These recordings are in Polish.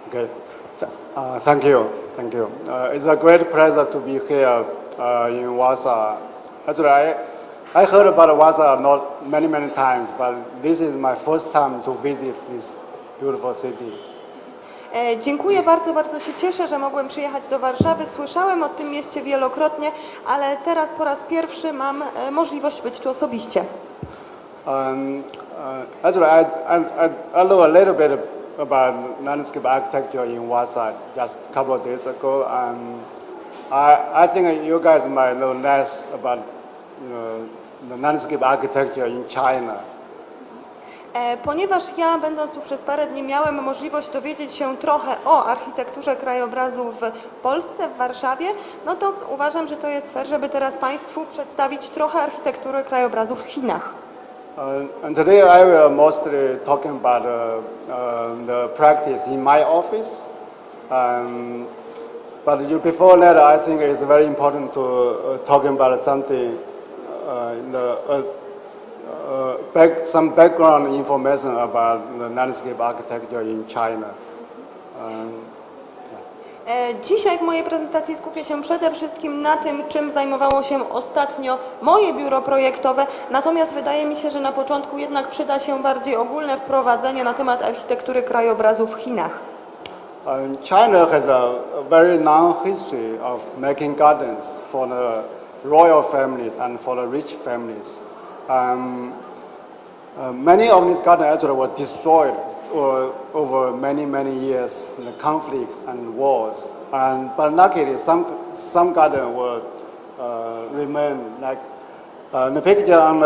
Okay. Thank you. Thank you. It's a great pleasure to be here in Warsaw. Actually, I heard about Warsaw not many times, but this is my first time to visit this beautiful city. Dziękuję bardzo, bardzo się cieszę, że mogłem przyjechać do Warszawy. Słyszałem o tym mieście wielokrotnie, ale teraz po raz pierwszy mam możliwość być tu osobiście. Actually, I know a little bit about landscape architecture in Warsaw just a couple of days ago. I think you guys might know less about the landscape architecture in China. Ponieważ ja, będąc tu przez parę dni, miałem możliwość dowiedzieć się trochę o architekturze krajobrazu w Polsce, w Warszawie, no to uważam, że to jest fair, żeby teraz Państwu przedstawić trochę architektury krajobrazu w Chinach. And today I will mostly talking about the practice in my office. But before that, I think it's very important to talking about something, some background information about the landscape architecture in China. Dzisiaj w mojej prezentacji skupię się przede wszystkim na tym, czym zajmowało się ostatnio moje biuro projektowe, natomiast wydaje mi się, że na początku jednak przyda się bardziej ogólne wprowadzenie na temat architektury krajobrazu w Chinach. China has a very long history of making gardens for the royal families and for the rich families. Many of these gardens actually were destroyed over many years, the conflicts and wars. But luckily, some gardens will remain. Like the picture on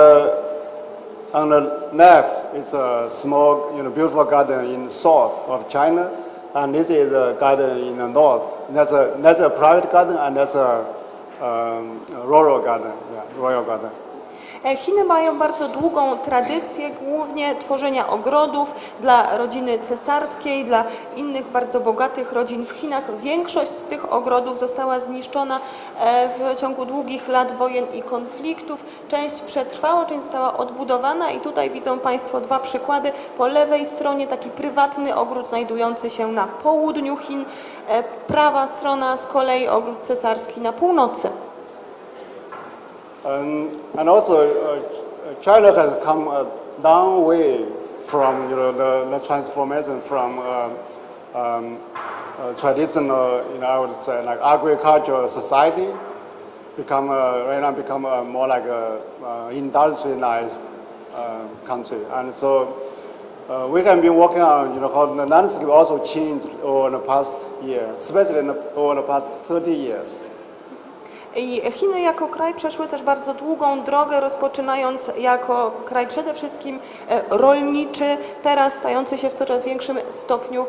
the left is a small, beautiful garden in the south of China, and this is a garden in the north. That's a private garden, and that's a rural garden. Yeah, royal garden. Chiny mają bardzo długą tradycję głównie tworzenia ogrodów dla rodziny cesarskiej, dla innych bardzo bogatych rodzin w Chinach. Większość z tych ogrodów została zniszczona w ciągu długich lat wojen i konfliktów. Część przetrwała, część została odbudowana i tutaj widzą Państwo dwa przykłady. Po lewej stronie taki prywatny ogród znajdujący się na południu Chin, prawa strona z kolei ogród cesarski na północy. And also, China has come a long way from the transformation from traditional, I would say, like agricultural society, right now become more like a industrialized country. And so we have been working on, how the landscape also changed over the past year, especially over the past 30 years. I Chiny jako kraj przeszły też bardzo długą drogę, rozpoczynając jako kraj przede wszystkim rolniczy, teraz stający się w coraz większym stopniu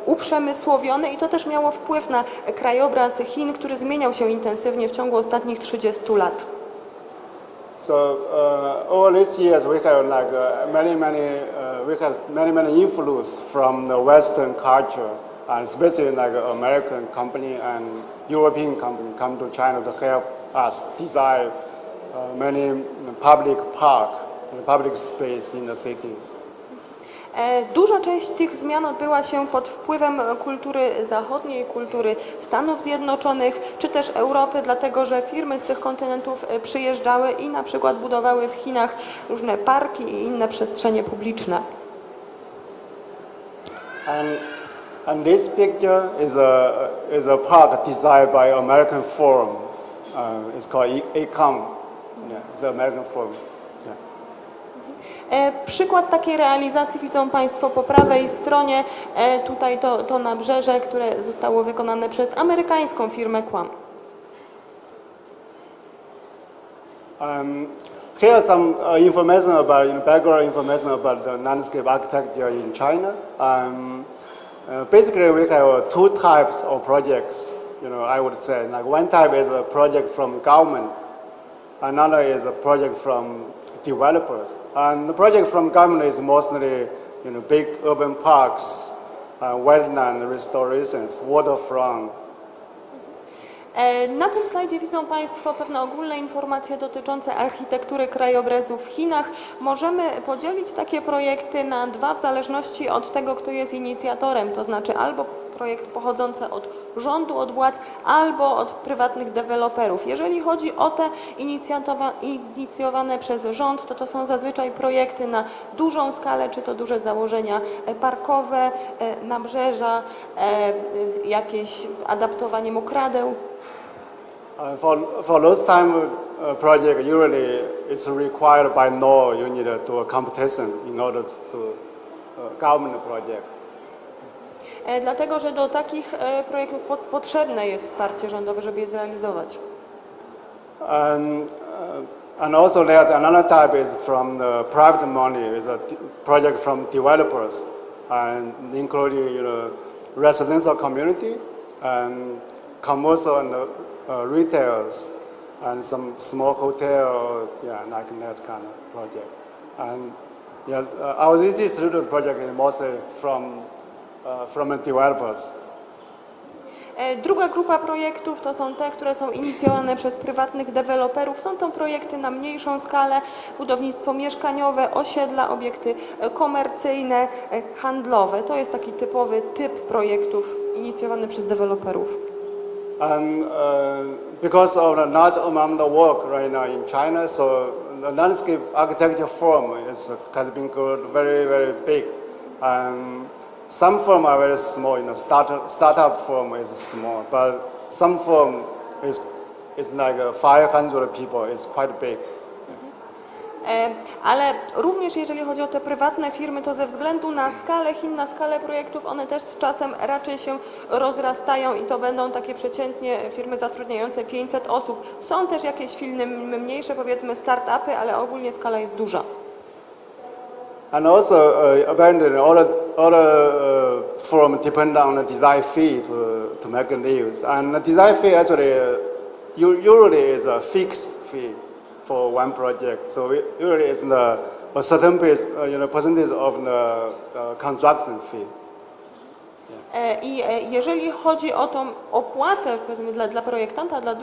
uprzemysłowiony i to też miało wpływ na krajobraz Chin, który zmieniał się intensywnie w ciągu ostatnich 30 lat. So all these years we have like many influence from the Western culture, and especially like American company and European company come to China to help us design many public park and public space in the cities. Duża część tych zmian odbyła się pod wpływem kultury zachodniej, kultury Stanów Zjednoczonych, czy też Europy, dlatego że firmy z tych kontynentów przyjeżdżały i na przykład budowały w Chinach różne parki i inne przestrzenie publiczne. And this picture is a park designed by American firm. It's called ACOM. Yeah, it's an American firm. Yeah. Przykład takiej realizacji widzą Państwo po prawej stronie. Tutaj to nabrzeże, które zostało wykonane przez amerykańską firmę QAM. Here some information about, background information about the landscape architecture in China. Basically, we have two types of projects, I would say. Like one type is a project from government, another is a project from developers. And the project from government is mostly, big urban parks, wetland restorations, waterfront. Na tym slajdzie widzą Państwo pewne ogólne informacje dotyczące architektury krajobrazu w Chinach. Możemy podzielić takie projekty na dwa w zależności od tego, kto jest inicjatorem, to znaczy albo projekty pochodzące od rządu, od władz, albo od prywatnych deweloperów. Jeżeli chodzi o te inicjowane przez rząd, to są zazwyczaj projekty na dużą skalę, czy to duże założenia parkowe, nabrzeża, jakieś adaptowanie mokradeł. For those time project, usually it's required by law. You need to do a competition in order to govern the project. Dlatego, że do takich projektów potrzebne jest wsparcie rządowe, żeby je zrealizować. And also there's another type is from the private money. It's a project from developers, and including residential community and commercial and retailers and some small hotel, like that kind of project. And our Z+T Studio project is mostly from the developers. Druga grupa projektów to są te, które są inicjowane przez prywatnych deweloperów. Są to projekty na mniejszą skalę, budownictwo mieszkaniowe, osiedla, obiekty komercyjne, handlowe. To jest taki typowy typ projektów inicjowany przez deweloperów. And because of the large amount of work right now in China, so the landscape architecture firm has been very, very big. Some firm are very small, startup firm is small, but some firm is like 500 people, it's quite big. Ale również jeżeli chodzi o te prywatne firmy, to ze względu na skalę Chin, na skalę projektów, one też z czasem raczej się rozrastają i to będą takie przeciętnie firmy zatrudniające 500 osób. Są też jakieś firmy mniejsze, powiedzmy startupy, ale ogólnie skala jest duża. And also, apparently, other firms depend on the design fee to make a deals. And the design fee actually usually is a fixed fee for one project. So usually it's a certain percentage of the construction fee. I jeżeli chodzi o tą opłatę, powiedzmy, dla projektanta, dla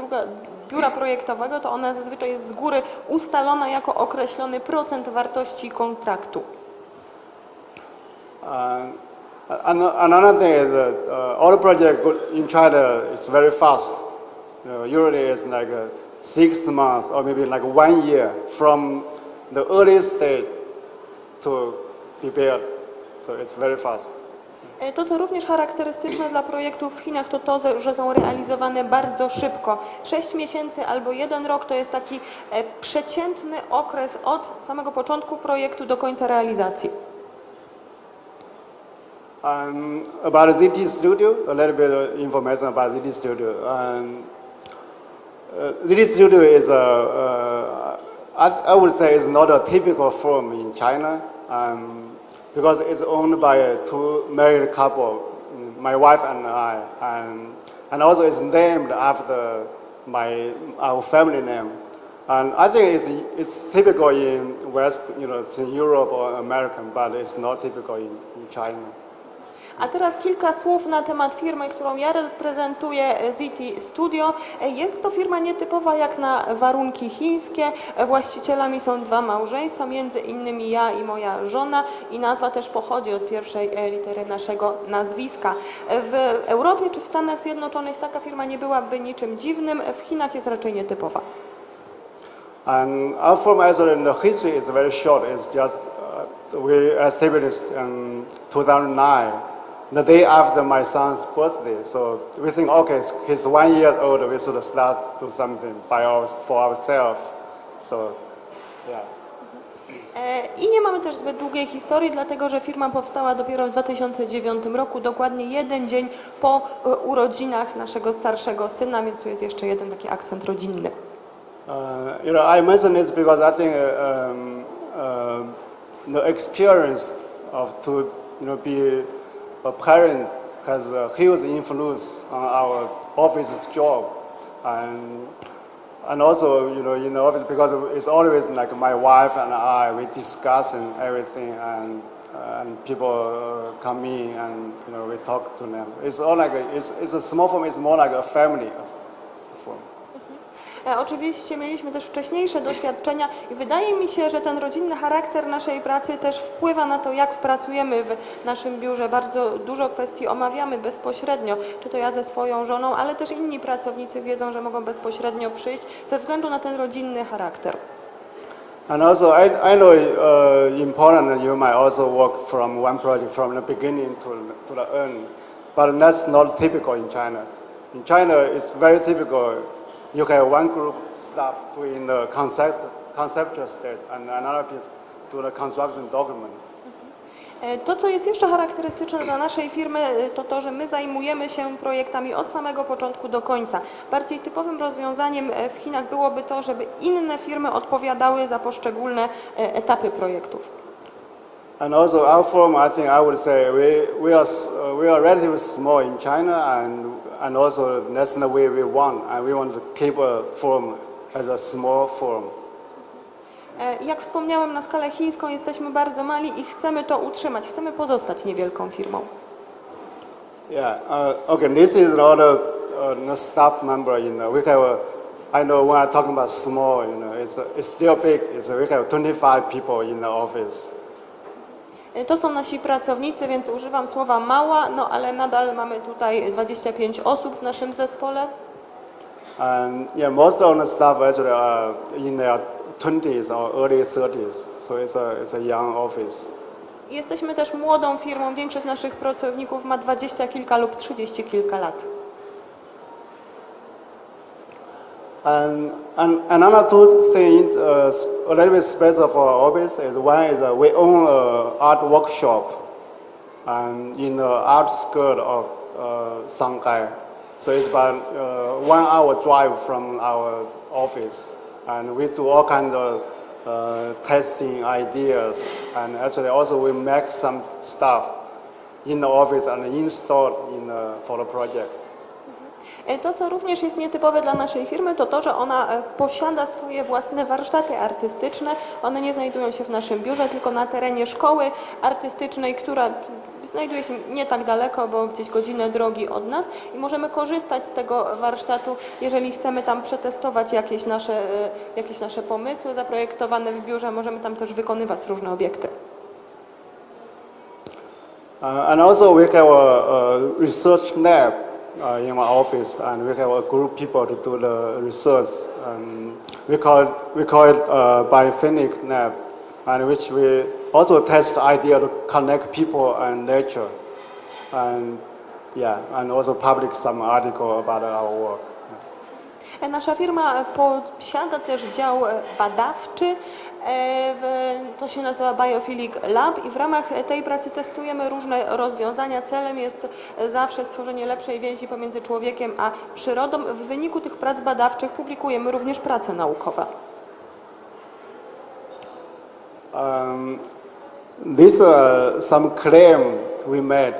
biura projektowego, to ona zazwyczaj jest z góry ustalona jako określony procent wartości kontraktu. Another thing is that all project in China is very fast. Usually it's like 6 months or maybe like 1 year from the early stage to be built. So it's very fast. To, co również charakterystyczne dla projektów w Chinach, to, że są realizowane bardzo szybko. 6 miesięcy albo 1 rok to jest taki przeciętny okres od samego początku projektu do końca realizacji. About Z+T Studio, a little bit of information about Z+T Studio. Z+T Studio is I would say it's not a typical firm in China. Because it's owned by two married couple, my wife and I, and also it's named after our family name. And I think it's typical in West, it's in Europe or American, but it's not typical in China. A teraz kilka słów na temat firmy, którą ja reprezentuję, Z+T Studio. Jest to firma nietypowa jak na warunki chińskie. Właścicielami są 2 małżeństwa, między innymi ja i moja żona, i nazwa też pochodzi od pierwszej litery naszego nazwiska. W Europie czy w Stanach Zjednoczonych taka firma nie byłaby niczym dziwnym, w Chinach jest raczej nietypowa. And our firm actually the history is very short. It's just we established in 2009. The day after my son's birthday, so we think, okay, he's 1 year old, we should start do something for ourselves. So, yeah. I nie mamy też zbyt długiej historii, dlatego że firma powstała dopiero w 2009 roku, dokładnie 1 dzień po urodzinach naszego starszego syna, więc tu jest jeszcze jeden taki akcent rodzinny. I mention this because I think the experience of to be a parent has a huge influence on our office's job, and also in the office because it's always like my wife and I, we discuss and everything, and people come in and we talk to them. It's all like it's a small firm. It's more like a family. Oczywiście mieliśmy też wcześniejsze doświadczenia i wydaje mi się, że ten rodzinny charakter naszej pracy też wpływa na to, jak pracujemy w naszym biurze. Bardzo dużo kwestii omawiamy bezpośrednio, czy to ja ze swoją żoną, ale też inni pracownicy wiedzą, że mogą bezpośrednio przyjść ze względu na ten rodzinny charakter. And also, I know in Poland you might also work from one project from the beginning to the end, but that's not typical in China. In China, it's very typical. You have one group staff doing the conceptual stage and another people do the construction document. To, co jest jeszcze charakterystyczne dla naszej firmy, to to, że my zajmujemy się projektami od samego początku do końca. Bardziej typowym rozwiązaniem w Chinach byłoby to, żeby inne firmy odpowiadały za poszczególne etapy projektów. And also our firm, I think I would say we are relatively small in China, and also that's the way we want, and we want to keep a firm as a small firm. Jak wspomniałem, na skalę chińską jesteśmy bardzo mali i chcemy to utrzymać, chcemy pozostać niewielką firmą. Yeah, okay, this is another staff member, we have, I know when I'm talking about small, it's still big, we have 25 people in the office. To są nasi pracownicy, więc używam słowa mała, no ale nadal mamy tutaj 25 osób w naszym zespole. And yeah, most of the staff actually are in their 20s or early 30s, so it's a young office. Jesteśmy też młodą firmą, większość naszych pracowników ma 20 kilka lub 30 kilka lat. And another two things, a little bit special for our office is one is we own an art workshop in the outskirts of Shanghai. So it's about 1 hour drive from our office, and we do all kinds of testing ideas, and actually also we make some stuff in the office and install for the project. To, co również jest nietypowe dla naszej firmy, to to, że ona posiada swoje własne warsztaty artystyczne. One nie znajdują się w naszym biurze, tylko na terenie szkoły artystycznej, która znajduje się nie tak daleko, bo gdzieś godzinę drogi od nas i możemy korzystać z tego warsztatu, jeżeli chcemy tam przetestować jakieś nasze pomysły zaprojektowane w biurze, możemy tam też wykonywać różne obiekty. And also we have a research lab in my office, and we have a group of people to do the research. We call it biophonic lab, and which we also test the idea to connect people and nature, and also publish some article about our work. Nasza firma posiada też dział badawczy, to się nazywa Biophilic Lab i w ramach tej pracy testujemy różne rozwiązania. Celem jest zawsze stworzenie lepszej więzi pomiędzy człowiekiem a przyrodą. W wyniku tych prac badawczych publikujemy również prace naukowe. This some claim we made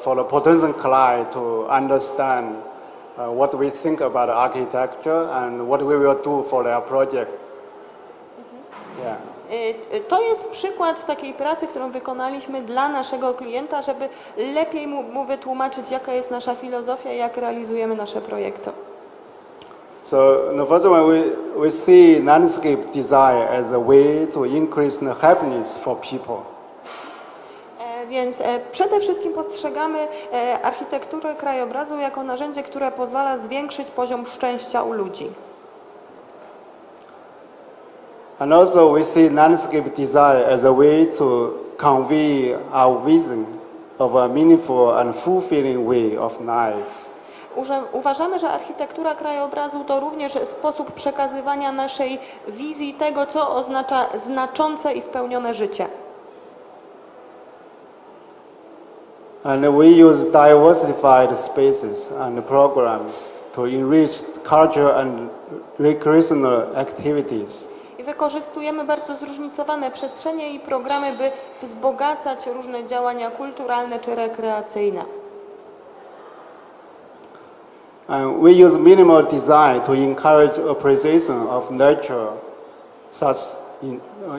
for the potential client to understand what we think about architecture and what we will do for their project. Yeah. To jest przykład takiej pracy, którą wykonaliśmy dla naszego klienta, żeby lepiej mu wytłumaczyć, jaka jest nasza filozofia i jak realizujemy nasze projekty. So the first one, we see landscape design as a way to increase the happiness for people. Więc przede wszystkim postrzegamy architekturę krajobrazu jako narzędzie, które pozwala zwiększyć poziom szczęścia u ludzi. And also we see landscape design as a way to convey our vision of a meaningful and fulfilling way of life. Uważamy, że architektura krajobrazu to również sposób przekazywania naszej wizji tego, co oznacza znaczące i spełnione życie. And we use diversified spaces and programs to enrich culture and recreational activities. I wykorzystujemy bardzo zróżnicowane przestrzenie i programy, by wzbogacać różne działania kulturalne czy rekreacyjne. And we use minimal design to encourage appreciation of nature,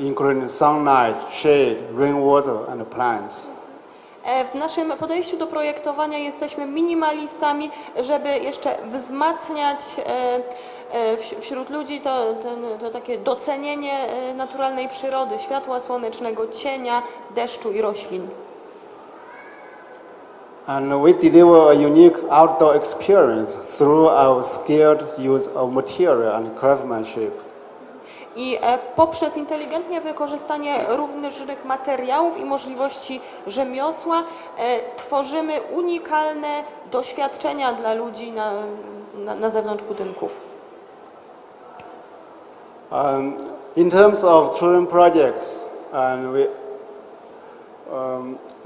including sunlight, shade, rainwater, and plants. W naszym podejściu do projektowania jesteśmy minimalistami, żeby jeszcze wzmacniać wśród ludzi to takie docenienie naturalnej przyrody, światła słonecznego, cienia, deszczu i roślin. And we deliver a unique outdoor experience through our skilled use of material and craftsmanship. I poprzez inteligentnie wykorzystanie różnych materiałów i możliwości rzemiosła tworzymy unikalne doświadczenia dla ludzi na zewnątrz budynków. In terms of children projects,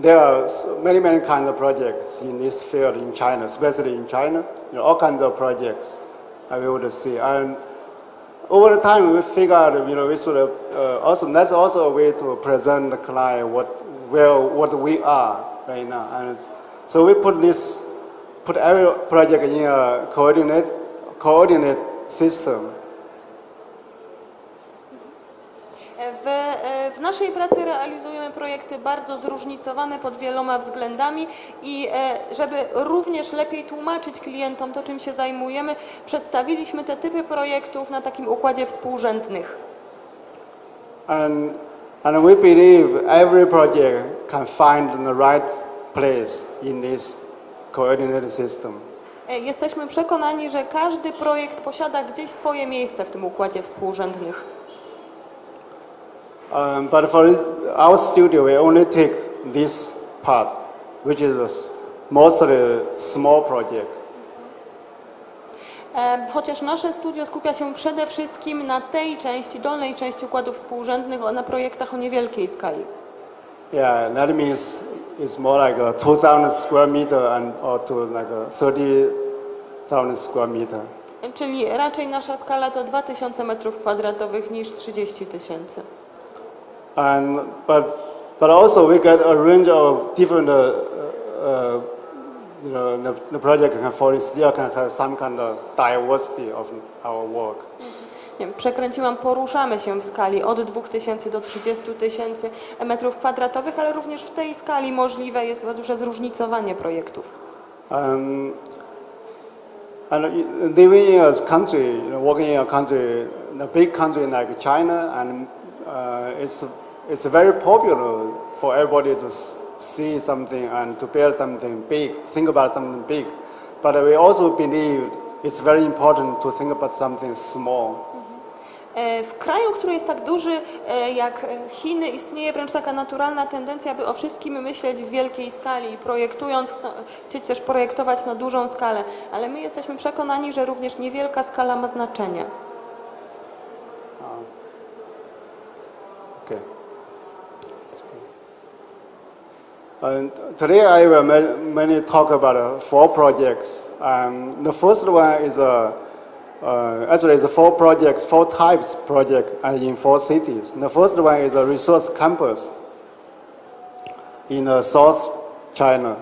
there are many kinds of projects in this field in China, especially in China. All kinds of projects I will to see. And over the time, we figured, we should that's also a way to present the client what we are right now. And so we put every project in a coordinate system. W naszej pracy realizujemy projekty bardzo zróżnicowane pod wieloma względami i żeby również lepiej tłumaczyć klientom to, czym się zajmujemy, przedstawiliśmy te typy projektów na takim układzie współrzędnych. And we believe every project can find the right place in this coordinated system. Jesteśmy przekonani, że każdy projekt posiada gdzieś swoje miejsce w tym układzie współrzędnych. But for our studio, we only take this part, which is mostly small project. Chociaż nasze studio skupia się przede wszystkim na tej części, dolnej części układów współrzędnych, na projektach o niewielkiej skali. Yeah, that means it's more like a 2,000 square meter or to like a 30,000 square meter. Czyli raczej nasza skala to 2000 m² niż 30 000. But also we get a range of different, the project still can have some kind of diversity of our work. Poruszamy się w skali od 2000 do 30 000 m², ale również w tej skali możliwe jest duże zróżnicowanie projektów. And living in a country, working in a country, a big country like China, and it's very popular for everybody to see something and to build something big, think about something big. But we also believe it's very important to think about something small. W kraju, który jest tak duży jak Chiny, istnieje wręcz taka naturalna tendencja, by o wszystkim myśleć w wielkiej skali, projektując, chcieć też projektować na dużą skalę, ale my jesteśmy przekonani, że również niewielka skala ma znaczenie. Okay. Today I will mainly talk about 4 projects. The first one is actually it's 4 projects, 4 types project in 4 cities. The first one is a resource campus in South China.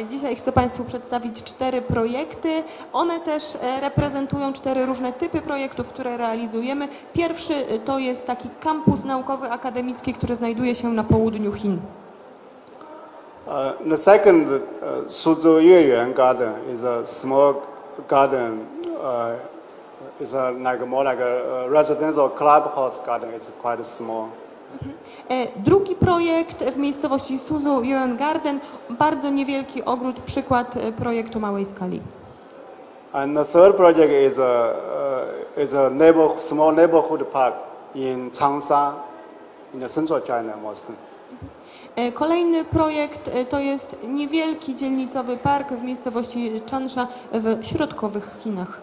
Dzisiaj chcę Państwu przedstawić 4 projekty. One też reprezentują 4 różne typy projektów, które realizujemy. Pierwszy to jest taki kampus naukowy, akademicki, który znajduje się na południu Chin. The second, Suzhou Yueyuan Garden, is a small garden. It's more like a residential clubhouse garden. It's quite small. Drugi projekt w miejscowości Suzhou Yueyuan Garden, bardzo niewielki ogród, przykład projektu małej skali. And the third project is a small neighborhood park in Changsha, in the central China mostly. Kolejny projekt to jest niewielki dzielnicowy park w miejscowości Changsha w środkowych Chinach.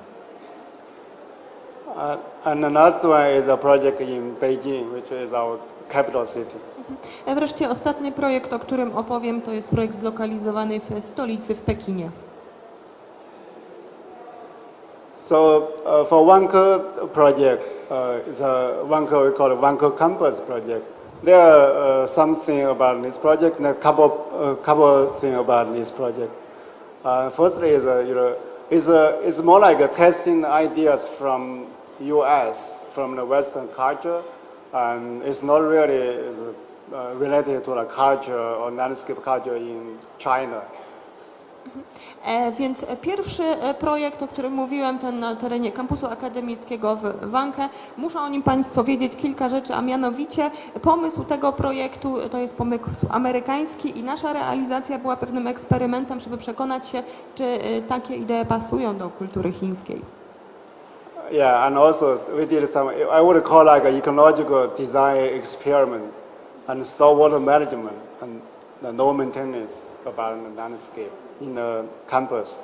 And the last one is a project in Beijing, which is our capital city. Wreszcie ostatni projekt, o którym opowiem, to jest projekt zlokalizowany w stolicy, w Pekinie. So for WAK project, we call it WAK Campus project. There are something about this project, and a couple things about this project. Firstly, is it's more like testing ideas from U.S., from the Western culture, and it's not really related to the culture or landscape culture in China. Więc pierwszy projekt, o którym mówiłem, ten na terenie kampusu akademickiego w Wankę, muszą o nim Państwo wiedzieć kilka rzeczy, a mianowicie pomysł tego projektu to jest pomysł amerykański i nasza realizacja była pewnym eksperymentem, żeby przekonać się, czy takie idee pasują do kultury chińskiej. Yeah, and also we did some, I would call like an ecological design experiment and stormwater management and the no maintenance about the landscape in the campus.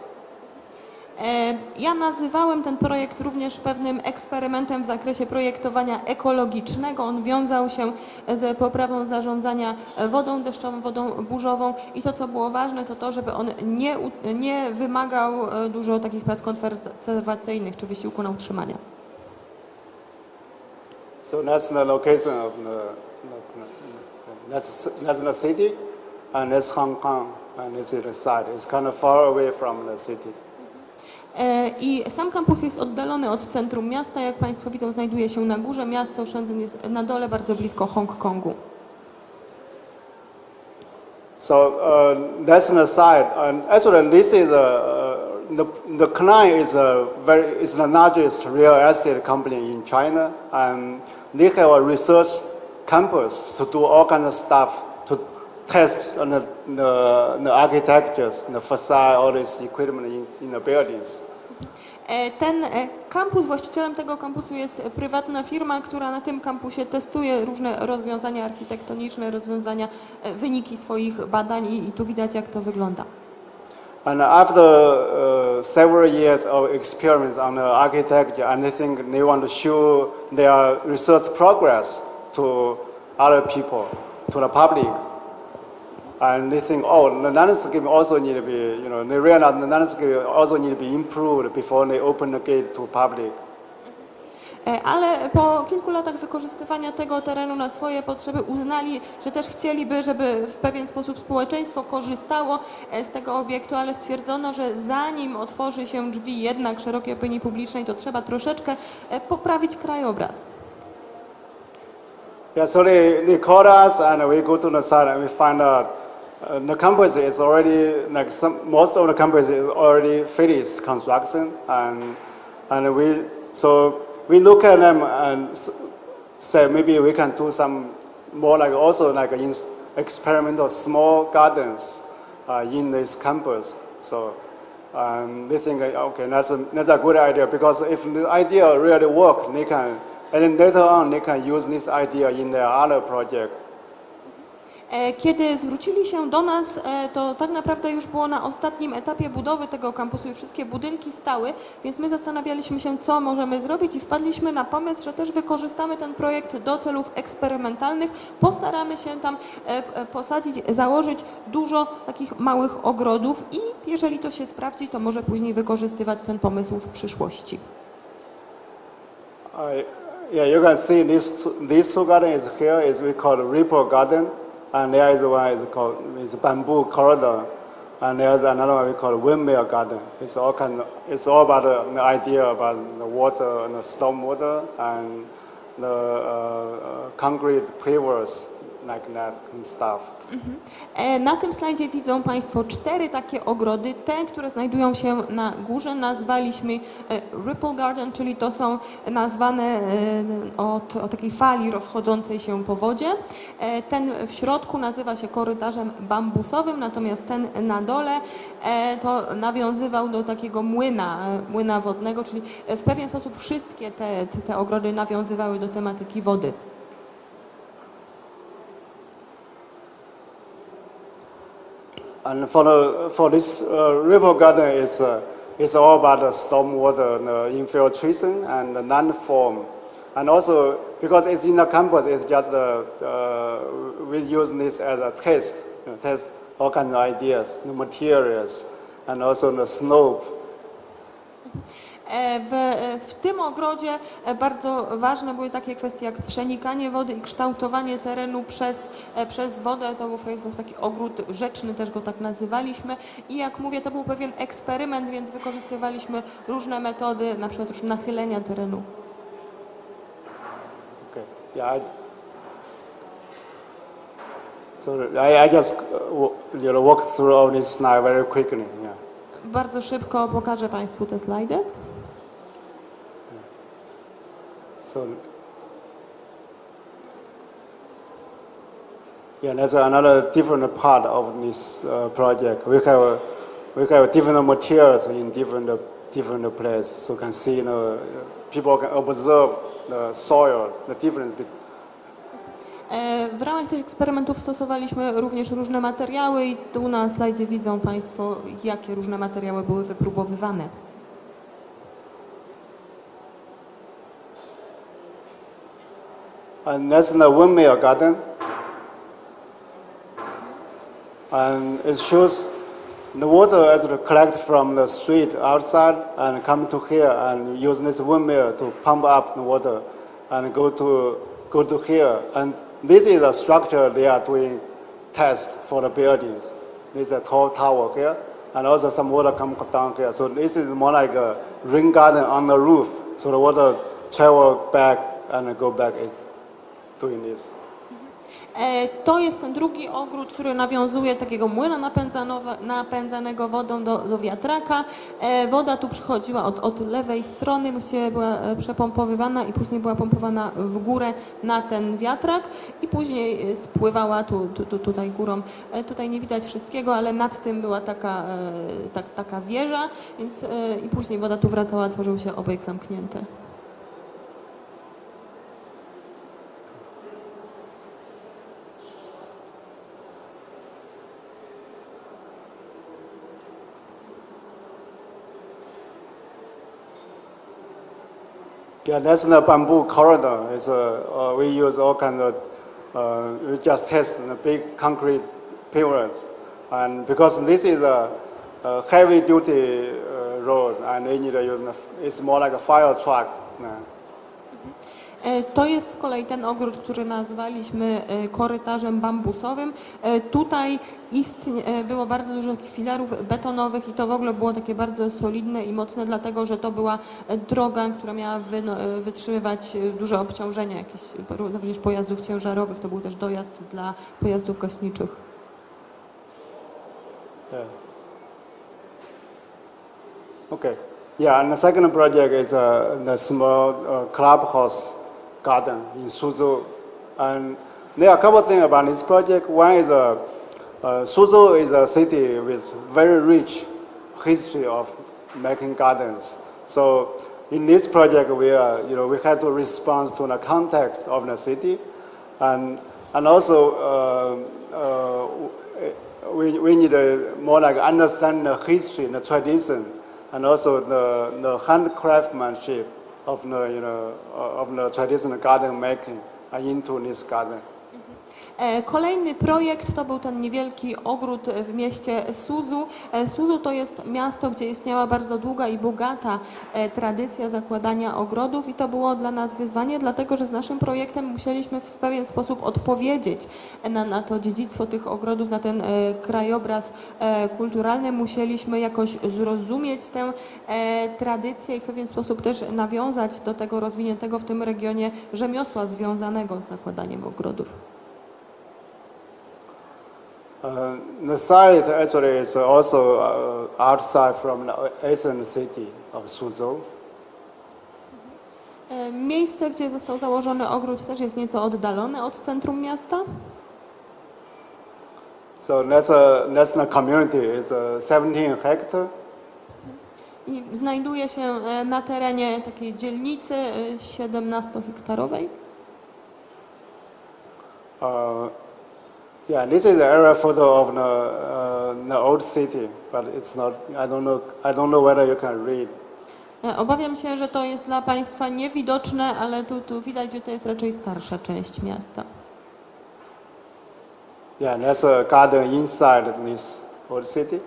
Ja nazywałem ten projekt również pewnym eksperymentem w zakresie projektowania ekologicznego. On wiązał się z poprawą zarządzania wodą deszczową, wodą burzową i to, co było ważne, to to, żeby on nie wymagał dużo takich prac konserwacyjnych czy wysiłku na utrzymanie. So that's the location of that's the city, and that's Hong Kong, and this is the site. It's kind of far away from the city. I sam kampus jest oddalony od centrum miasta, jak Państwo widzą, znajduje się na górze, miasto Shenzhen jest na dole, bardzo blisko Hongkongu. So that's the site, and actually this is the client is the largest real estate company in China, and they have a research campus to do all kind of stuff to test on the architectures, the facade, all this equipment in the buildings. Ten kampus, właścicielem tego kampusu jest prywatna firma, która na tym kampusie testuje różne rozwiązania architektoniczne, wyniki swoich badań i tu widać, jak to wygląda. And after several years of experiments on the architecture, and I think they want to show their research progress to other people, to the public. And they think, oh, the landscape also need to be, they realize the landscape also need to be improved before they open the gate to public. Ale po kilku latach wykorzystywania tego terenu na swoje potrzeby uznali, że też chcieliby, żeby w pewien sposób społeczeństwo korzystało z tego obiektu, ale stwierdzono, że zanim otworzy się drzwi jednak szerokiej opinii publicznej, to trzeba troszeczkę poprawić krajobraz. Yeah, so they called us and we go to the site and we find out the campus is already, most of the campus is already finished construction, and we look at them and say maybe we can do some more experimental small gardens in this campus. So they think, okay, that's a good idea, because if the idea really works, and then later on they can use this idea in their other project. Kiedy zwrócili się do nas, to tak naprawdę już było na ostatnim etapie budowy tego kampusu i wszystkie budynki stały, więc my zastanawialiśmy się, co możemy zrobić i wpadliśmy na pomysł, że też wykorzystamy ten projekt do celów eksperymentalnych. Postaramy się tam posadzić, założyć dużo takich małych ogrodów i jeżeli to się sprawdzi, to może później wykorzystywać ten pomysł w przyszłości. Yeah, you can see these two gardens here is we call Ripple Garden. And there is one is bamboo corridor, and there's another one we call windmill garden. It's all about the idea about the water and the storm water and the concrete pavers like that and stuff. Na tym slajdzie widzą Państwo 4 takie ogrody. Te, które znajdują się na górze, nazwaliśmy Ripple Garden, czyli to są nazwane od takiej fali rozchodzącej się po wodzie. Ten w środku nazywa się korytarzem bambusowym, natomiast ten na dole to nawiązywał do takiego młyna wodnego, czyli w pewien sposób wszystkie te ogrody nawiązywały do tematyki wody. And for this river garden, it's all about the stormwater, the infiltration, and the landform. And also, because it's in the campus, it's just we use this as a test all kinds of ideas, the materials, and also the slope. W tym ogrodzie bardzo ważne były takie kwestie jak przenikanie wody i kształtowanie terenu przez wodę. To był taki ogród rzeczny, też go tak nazywaliśmy. I jak mówię, to był pewien eksperyment, więc wykorzystywaliśmy różne metody, na przykład już nachylenia terenu. Okay. Yeah. So I just walk through all this slide very quickly. Yeah. Bardzo szybko pokażę Państwu te slajdy. So yeah, that's another different part of this project. We have different materials in different places, so you can see people can observe the soil, the difference. W ramach tych eksperymentów stosowaliśmy również różne materiały i tu na slajdzie widzą Państwo, jakie różne materiały były wypróbowywane. And that's the windmill garden. And it shows the water actually collect from the street outside and come to here and use this windmill to pump up the water and go to here. And this is a structure they are doing test for the buildings. This is a tall tower here, and also some water come down here. So this is more like a rain garden on the roof. So the water travel back and go back. It's doing this. To jest ten drugi ogród, który nawiązuje takiego młyna napędzanego wodą do wiatraka. Woda tu przychodziła od lewej strony, właściwie była przepompowywana i później była pompowana w górę na ten wiatrak i później spływała tutaj górą. Tutaj nie widać wszystkiego, ale nad tym była taka wieża, więc i później woda tu wracała, tworzył się obieg zamknięty. Yeah, that's the bamboo corridor. It's we use all kinds of, we just test the big concrete pillars. And because this is a heavy duty road and they need to use, it's more like a fire truck. To jest z kolei ten ogród, który nazwaliśmy korytarzem bambusowym. Tutaj było bardzo dużo filarów betonowych i to w ogóle było takie bardzo solidne i mocne, dlatego że to była droga, która miała wytrzymywać duże obciążenia jakichś również pojazdów ciężarowych. To był też dojazd dla pojazdów gaśniczych. Yeah. Okay. Yeah, and the second project is the small clubhouse garden in Suzhou. And there are a couple of things about this project. One is Suzhou is a city with very rich history of making gardens. So in this project, we had to respond to the context of the city, and also we need to more like understand the history, the tradition, and also the handcraftsmanship of the traditional garden making into this garden. Kolejny projekt to był ten niewielki ogród w mieście Suzhou. Suzhou to jest miasto, gdzie istniała bardzo długa i bogata tradycja zakładania ogrodów i to było dla nas wyzwanie, dlatego że z naszym projektem musieliśmy w pewien sposób odpowiedzieć na to dziedzictwo tych ogrodów, na ten krajobraz kulturalny. Musieliśmy jakoś zrozumieć tę tradycję i w pewien sposób też nawiązać do tego rozwiniętego w tym regionie rzemiosła związanego z zakładaniem ogrodów. The site actually is also outside from the ancient city of Suzhou. Miejsce, gdzie został założony ogród, też jest nieco oddalone od centrum miasta. So that's the community. It's 17 hectares. I znajduje się na terenie takiej dzielnicy 17-hektarowej. Yeah, this is the area photo of the old city, but it's not. I don't know whether you can read. Obawiam się, że to jest dla Państwa niewidoczne, ale tu widać, że to jest raczej starsza część miasta. Yeah, that's a garden inside this old city.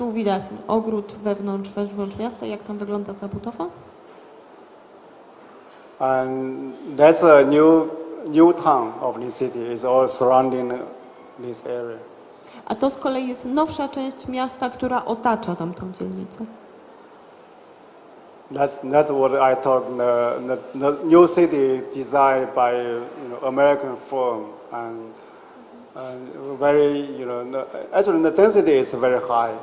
Tu widać ogród wewnątrz miasta, jak tam wygląda zabudowa. And that's a new town of this city. It's all surrounding this area. A to z kolei jest nowsza część miasta, która otacza tamtą dzielnicę. That's what I thought. The new city designed by American firm and very actually the density is very high.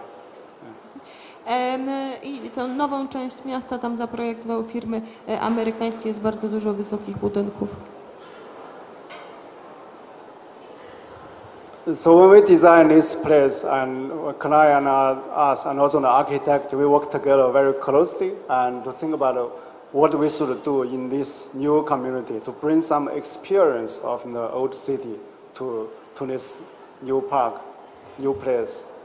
I tę nową część miasta tam zaprojektowały firmy amerykańskie, jest bardzo dużo wysokich budynków. So when we design this place, and client and us, and also the architect, we work together very closely and to think about what we should do in this new community to bring some experience of the old city to this new park, new place.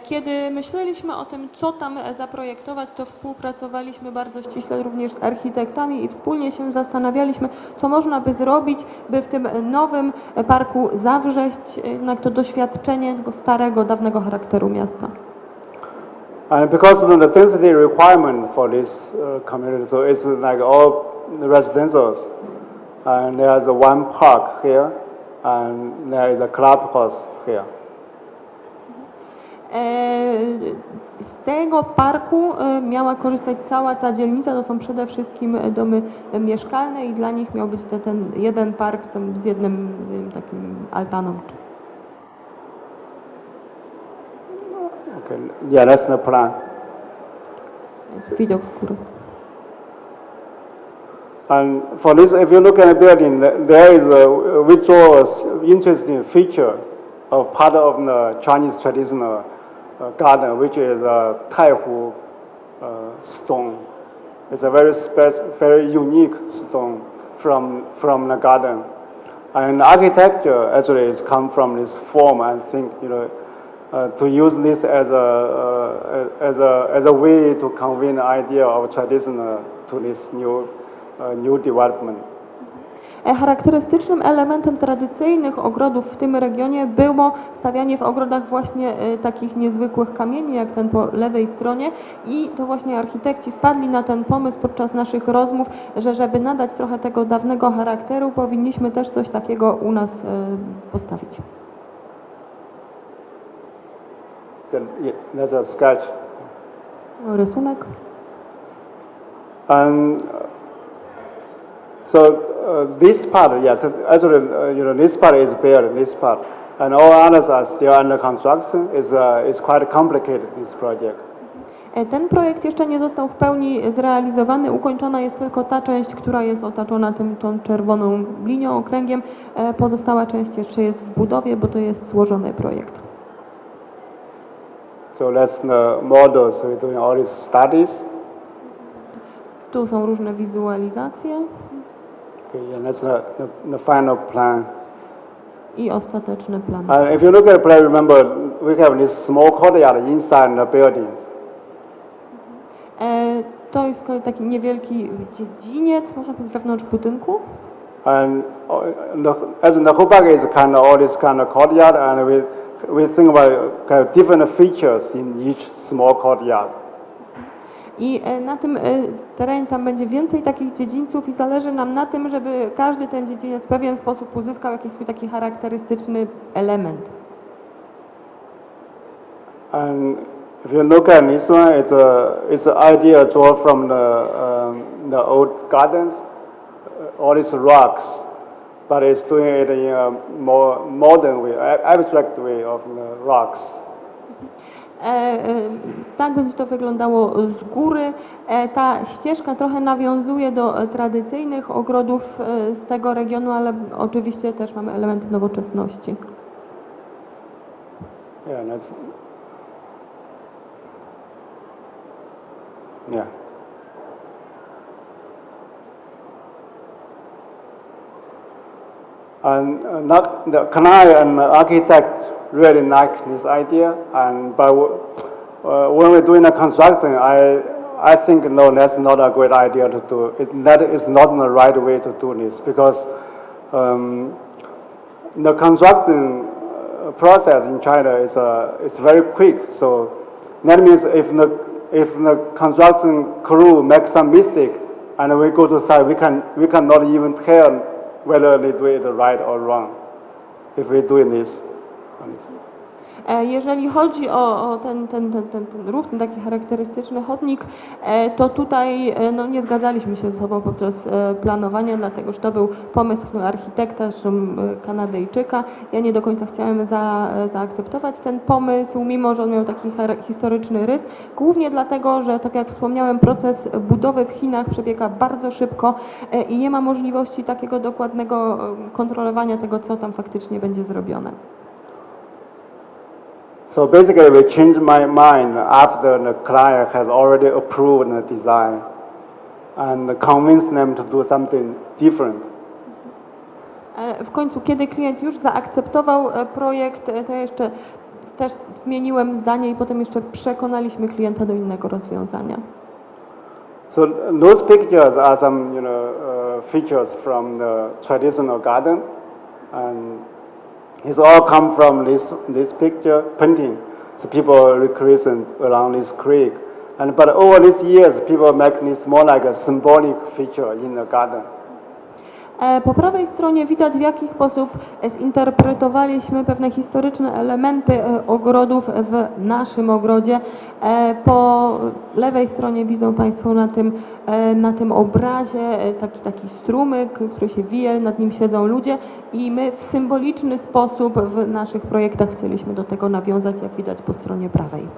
Kiedy myśleliśmy o tym, co tam zaprojektować, to współpracowaliśmy bardzo ściśle również z architektami i wspólnie się zastanawialiśmy, co można by zrobić, by w tym nowym parku zawrzeć jednak to doświadczenie tego starego, dawnego charakteru miasta. And because of the density requirement for this community, so it's like all residentials, and there's one park here, and there is a clubhouse here. Z tego parku miała korzystać cała ta dzielnica, to są przede wszystkim domy mieszkalne i dla nich miał być ten jeden park z jednym takim altaną. Okay, yeah, that's the plan. Widok z góry. And for this, if you look at the building, there is we draw an interesting feature of part of the Chinese traditional garden, which is a Taihu stone. It's a very unique stone from the garden. And architecture actually has come from this form. I think to use this as a way to convey the idea of traditional to this new development. Charakterystycznym elementem tradycyjnych ogrodów w tym regionie było stawianie w ogrodach właśnie takich niezwykłych kamieni, jak ten po lewej stronie, i to właśnie architekci wpadli na ten pomysł podczas naszych rozmów, że żeby nadać trochę tego dawnego charakteru, powinniśmy też coś takiego u nas postawić. That's a sketch. Rysunek. And so this part, yes, actually, this part is built, this part, and all others are still under construction. It's quite complicated, this project. Ten projekt jeszcze nie został w pełni zrealizowany. Ukończona jest tylko ta część, która jest otaczona tą czerwoną linią, okręgiem. Pozostała część jeszcze jest w budowie, bo to jest złożony projekt. So that's the model. So we're doing all these studies. Tu są różne wizualizacje. Okay, and that's the final plan. I ostateczny plan. And if you look at the plan, remember we have this small courtyard inside the buildings. To jest taki niewielki dziedziniec, można powiedzieć, wewnątrz budynku. And the whole park is kind of all this kind of courtyard, and we think about kind of different features in each small courtyard. I na tym terenie tam będzie więcej takich dziedzińców i zależy nam na tym, żeby każdy ten dziedziniec w pewien sposób uzyskał jakiś swój taki charakterystyczny element. And if you look at this one, it's an idea drawn from the old gardens, all these rocks, but it's doing it in a more modern way, abstract way of the rocks. Tak będzie to wyglądało z góry. Ta ścieżka trochę nawiązuje do tradycyjnych ogrodów z tego regionu, ale oczywiście też mamy elementy nowoczesności. Yeah, yeah. And the client and the architect really like this idea, and when we're doing the construction, I think no, that's not a great idea to do. That is not the right way to do this, because the construction process in China is it's very quick. So that means if the construction crew makes some mistake and we go to site, we cannot even tell whether they do it right or wrong if we do this. Jeżeli chodzi o ten rów, ten taki charakterystyczny chodnik, to tutaj no, nie zgadzaliśmy się ze sobą podczas planowania, dlatego że to był pomysł architekta, zresztą Kanadyjczyka. Ja nie do końca chciałem zaakceptować ten pomysł, mimo że on miał taki historyczny rys. Głównie dlatego, że tak jak wspomniałem, proces budowy w Chinach przebiega bardzo szybko i nie ma możliwości takiego dokładnego kontrolowania tego, co tam faktycznie będzie zrobione. So basically, we changed my mind after the client has already approved the design and convinced them to do something different. W końcu, kiedy klient już zaakceptował projekt, to jeszcze też zmieniłem zdanie i potem jeszcze przekonaliśmy klienta do innego rozwiązania. So those pictures are some, features from the traditional garden, and it's all come from this picture painting. So people recreated around this creek, but over these years, people make this more like a symbolic feature in the garden. Po prawej stronie widać, w jaki sposób zinterpretowaliśmy pewne historyczne elementy ogrodów w naszym ogrodzie. Po lewej stronie widzą Państwo na tym obrazie taki strumyk, który się wije, nad nim siedzą ludzie i my w symboliczny sposób w naszych projektach chcieliśmy do tego nawiązać, jak widać po stronie prawej.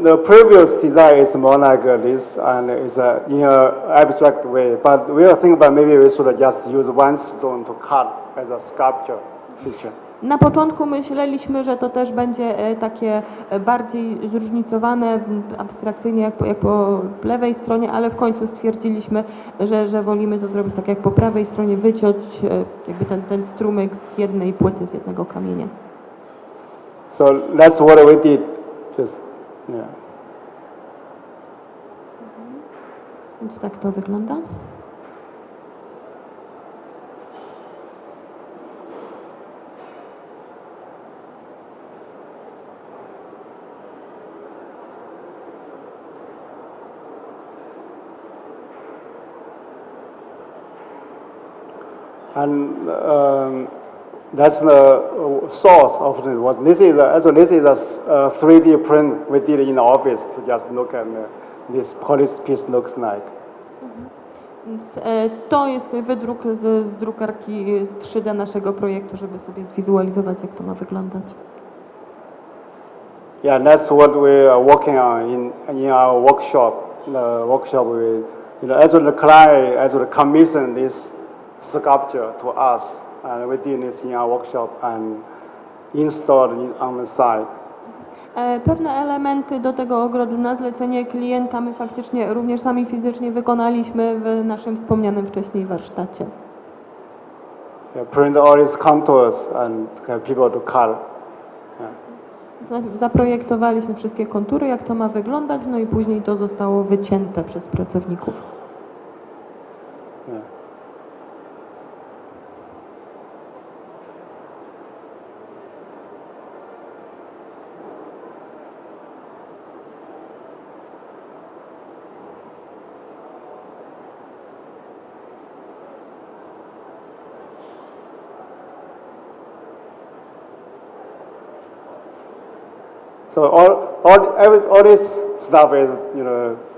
The previous design is more like this, and it's in an abstract way. But we are thinking about maybe we should just use one stone to cut as a sculpture feature. Na początku myśleliśmy, że to też będzie takie bardziej zróżnicowane, abstrakcyjnie jak po lewej stronie, ale w końcu stwierdziliśmy, że wolimy to zrobić tak jak po prawej stronie, wyciąć jakby ten strumyk z jednej płyty, z jednego kamienia. So that's what we did. Yeah. Więc tak to wygląda. And that's the source of what this is. This is a 3D print we did in the office to just look at this how this piece looks like. Więc to jest wydruk z drukarki 3D naszego projektu, żeby sobie zwizualizować, jak to ma wyglądać. Yeah, that's what we are working on in our workshop. The workshop as the client actually commissioned this sculpture to us, and we did this in our workshop and installed it on the site. Pewne elementy do tego ogrodu na zlecenie klienta my faktycznie również sami fizycznie wykonaliśmy w naszym wspomnianym wcześniej warsztacie. Yeah, print all these contours and have people to cut. Yeah. Zaprojektowaliśmy wszystkie kontury, jak to ma wyglądać, no i później to zostało wycięte przez pracowników. Yeah. So all this stuff is,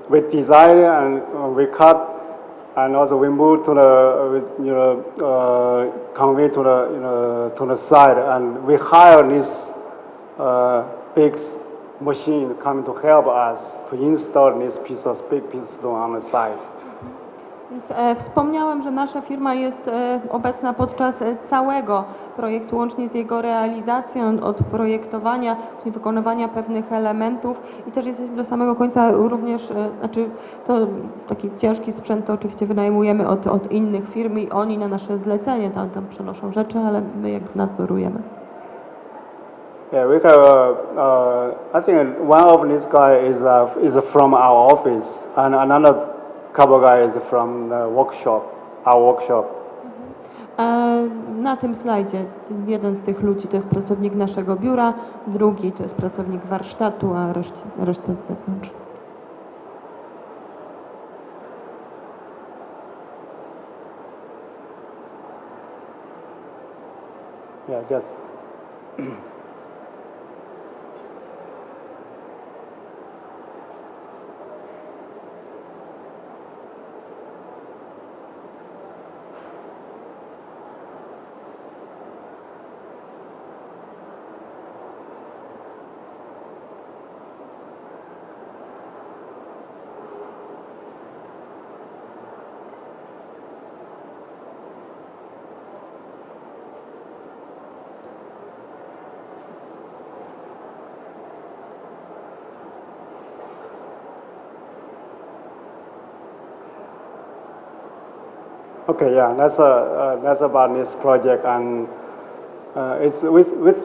we design and we cut, and also we move to the, convey to the, to the side, and we hire this big machine coming to help us to install this big piece of stone on the side. Więc wspomniałem, że nasza firma jest obecna podczas całego projektu, łącznie z jego realizacją, od projektowania, czyli wykonywania pewnych elementów i też jesteśmy do samego końca również, to taki ciężki sprzęt to oczywiście wynajmujemy od innych firm i oni na nasze zlecenie tam przenoszą rzeczy, ale my jak nadzorujemy. Yeah, we have. I think one of these guys is from our office, and another couple guys from the workshop, our workshop. Na tym slajdzie jeden z tych ludzi to jest pracownik naszego biura, drugi to jest pracownik warsztatu, a reszta z zewnątrz. Yeah, I guess. Okay, yeah, that's about this project, and it's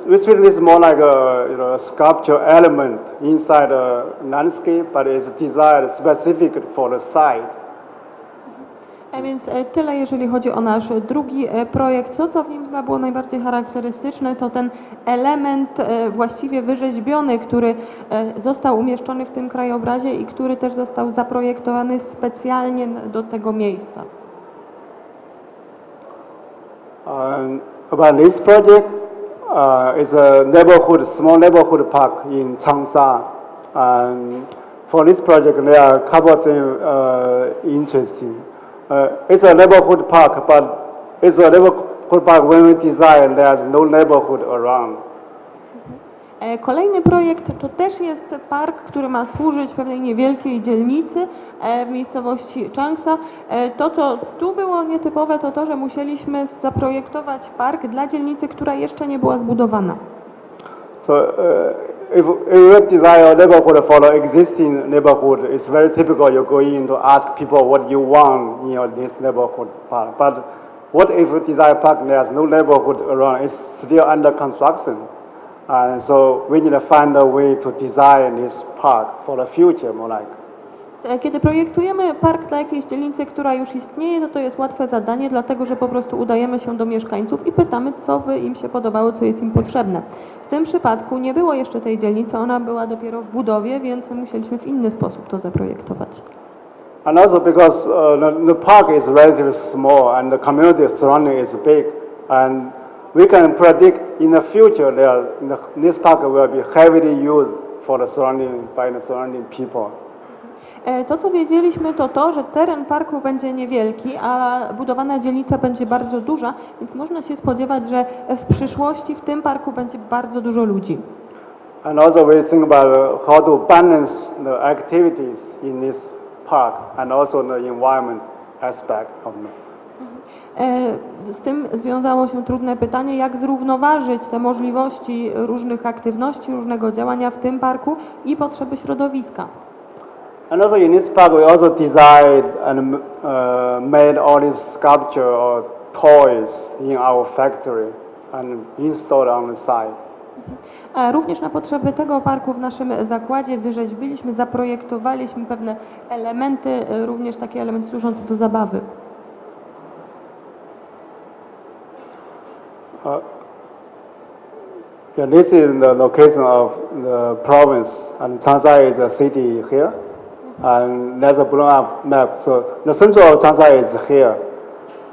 with is more like a sculpture element inside a landscape, but it's designed specific for the site. Więc tyle, jeżeli chodzi o nasz drugi projekt. To, co w nim chyba było najbardziej charakterystyczne, to ten element właściwie wyrzeźbiony, który został umieszczony w tym krajobrazie i który też został zaprojektowany specjalnie do tego miejsca. About this project, it's a small neighborhood park in Changsha. And for this project, there are a couple of things interesting. It's a neighborhood park, but it's a neighborhood park when we design, there's no neighborhood around. Kolejny projekt to też jest park, który ma służyć pewnej niewielkiej dzielnicy w miejscowości Changsha. To, co tu było nietypowe, to to, że musieliśmy zaprojektować park dla dzielnicy, która jeszcze nie była zbudowana. So if you design a neighborhood for the existing neighborhood, it's very typical you're going to ask people what you want in this neighborhood park. But what if you design a park there's no neighborhood around, it's still under construction? And so we need to find a way to design this park for the future, more like. Kiedy projektujemy park dla jakiejś dzielnicy, która już istnieje, to jest łatwe zadanie, dlatego że po prostu udajemy się do mieszkańców i pytamy, co by im się podobało, co jest im potrzebne. W tym przypadku nie było jeszcze tej dzielnicy, ona była dopiero w budowie, więc musieliśmy w inny sposób to zaprojektować. And also because the park is relatively small and the community surrounding is big, and we can predict in the future this park will be heavily used for the surrounding people. To, co wiedzieliśmy, to to, że teren parku będzie niewielki, a budowana dzielnica będzie bardzo duża, więc można się spodziewać, że w przyszłości w tym parku będzie bardzo dużo ludzi. And also we think about how to balance the activities in this park and also the environment aspect of it. Z tym związało się trudne pytanie, jak zrównoważyć te możliwości różnych aktywności, różnego działania w tym parku i potrzeby środowiska. And also in this park we also designed and made all these sculpture or toys in our factory and installed on the site. Również na potrzeby tego parku w naszym zakładzie wyrzeźbiliśmy, zaprojektowaliśmy pewne elementy, również takie elementy służące do zabawy. Yeah, this is the location of the province, and Changsha is a city here, and there's a blown up map. So the center of Changsha is here,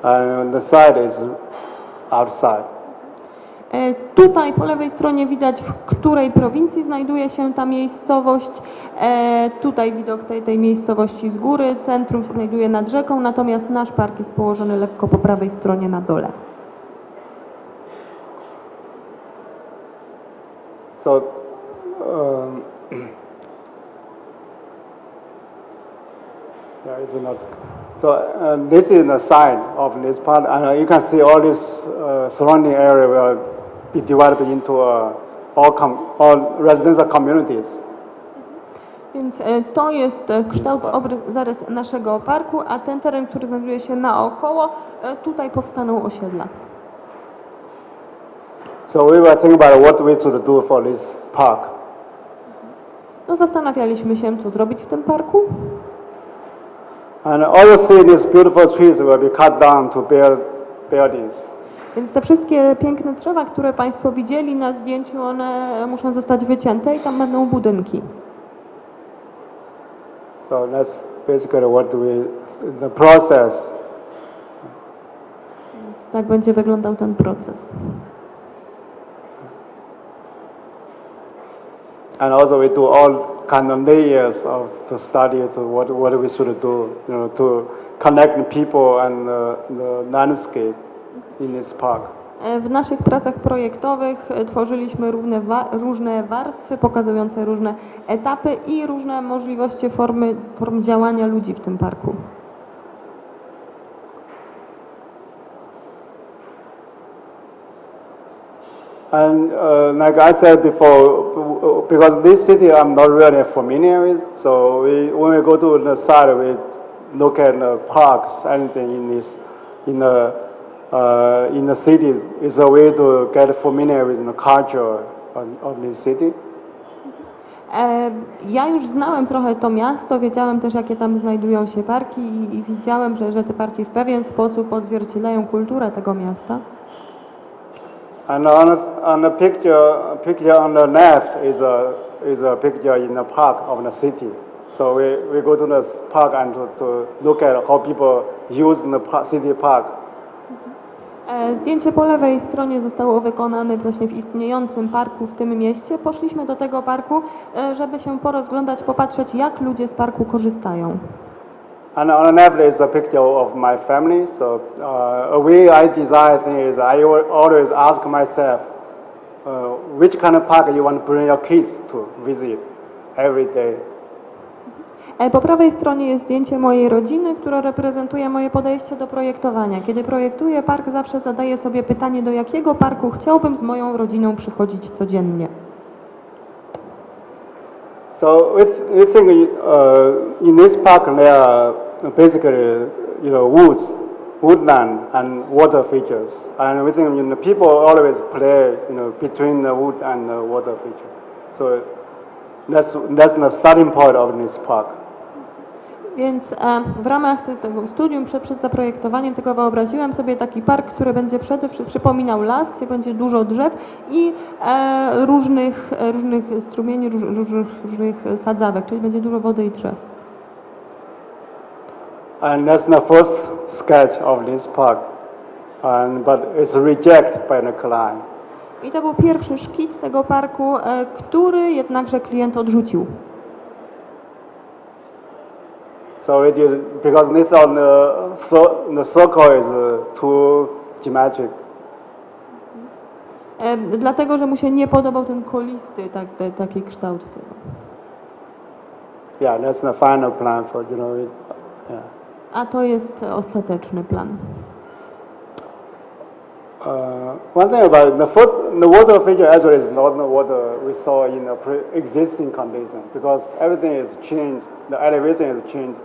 and the side is outside. Tutaj po lewej stronie widać, w której prowincji znajduje się ta miejscowość. Tutaj widok tej miejscowości z góry. Centrum się znajduje nad rzeką, natomiast nasz park jest położony lekko po prawej stronie na dole. So, yeah, it's not. So this is the side of this part, and you can see all this surrounding area will be divided into all residential communities. Więc to jest kształt, zarys naszego parku, a ten teren, który znajduje się naokoło, tutaj powstaną osiedla. So we were thinking about what we should do for this park. No, zastanawialiśmy się, co zrobić w tym parku. And all you see these beautiful trees will be cut down to build buildings. Więc te wszystkie piękne drzewa, które Państwo widzieli na zdjęciu, one muszą zostać wycięte i tam będą budynki. So that's basically the process. Więc tak będzie wyglądał ten proces. And also we do all kind of layers to study to what we should do, to connect people and the landscape in this park. W naszych pracach projektowych tworzyliśmy różne warstwy pokazujące różne etapy i różne możliwości form działania ludzi w tym parku. And like I said before, because this city I'm not really familiar with, so when we go to the site, we look at the parks, anything in the city. It's a way to get familiar with the culture of this city. Ja już znałem trochę to miasto, wiedziałem też, jakie tam znajdują się parki i widziałem, że te parki w pewien sposób odzwierciedlają kulturę tego miasta. And on the picture on the left is a picture in the park of the city. So we go to the park and to look at how people use the city park. Zdjęcie po lewej stronie zostało wykonane właśnie w istniejącym parku w tym mieście. Poszliśmy do tego parku, żeby się porozglądać, popatrzeć, jak ludzie z parku korzystają. And on the left is a picture of my family. So a way I design things is I always ask myself, which kind of park you want to bring your kids to visit every day. Po prawej stronie jest zdjęcie mojej rodziny, które reprezentuje moje podejście do projektowania. Kiedy projektuję park, zawsze zadaję sobie pytanie, do jakiego parku chciałbym z moją rodziną przychodzić codziennie. So we think in this park there are basically woods, woodland and water features, and we think people always play between the wood and the water feature. So that's the starting point of this park. Więc w ramach tego studium, przed zaprojektowaniem tego wyobraziłem sobie taki park, który będzie przypominał las, gdzie będzie dużo drzew i różnych strumieni, różnych sadzawek, czyli będzie dużo wody i drzew. And that's the first sketch of this park, but it's rejected by the client. I to był pierwszy szkic tego parku, który jednakże klient odrzucił. So because they thought the circle is too geometric. Dlatego, że mu się nie podobał ten kolisty, taki kształt tego. Yeah, that's the final plan for yeah. A to jest ostateczny plan. One thing about the water feature actually is not the water we saw in the pre-existing condition because everything is changed, the elevation is changed.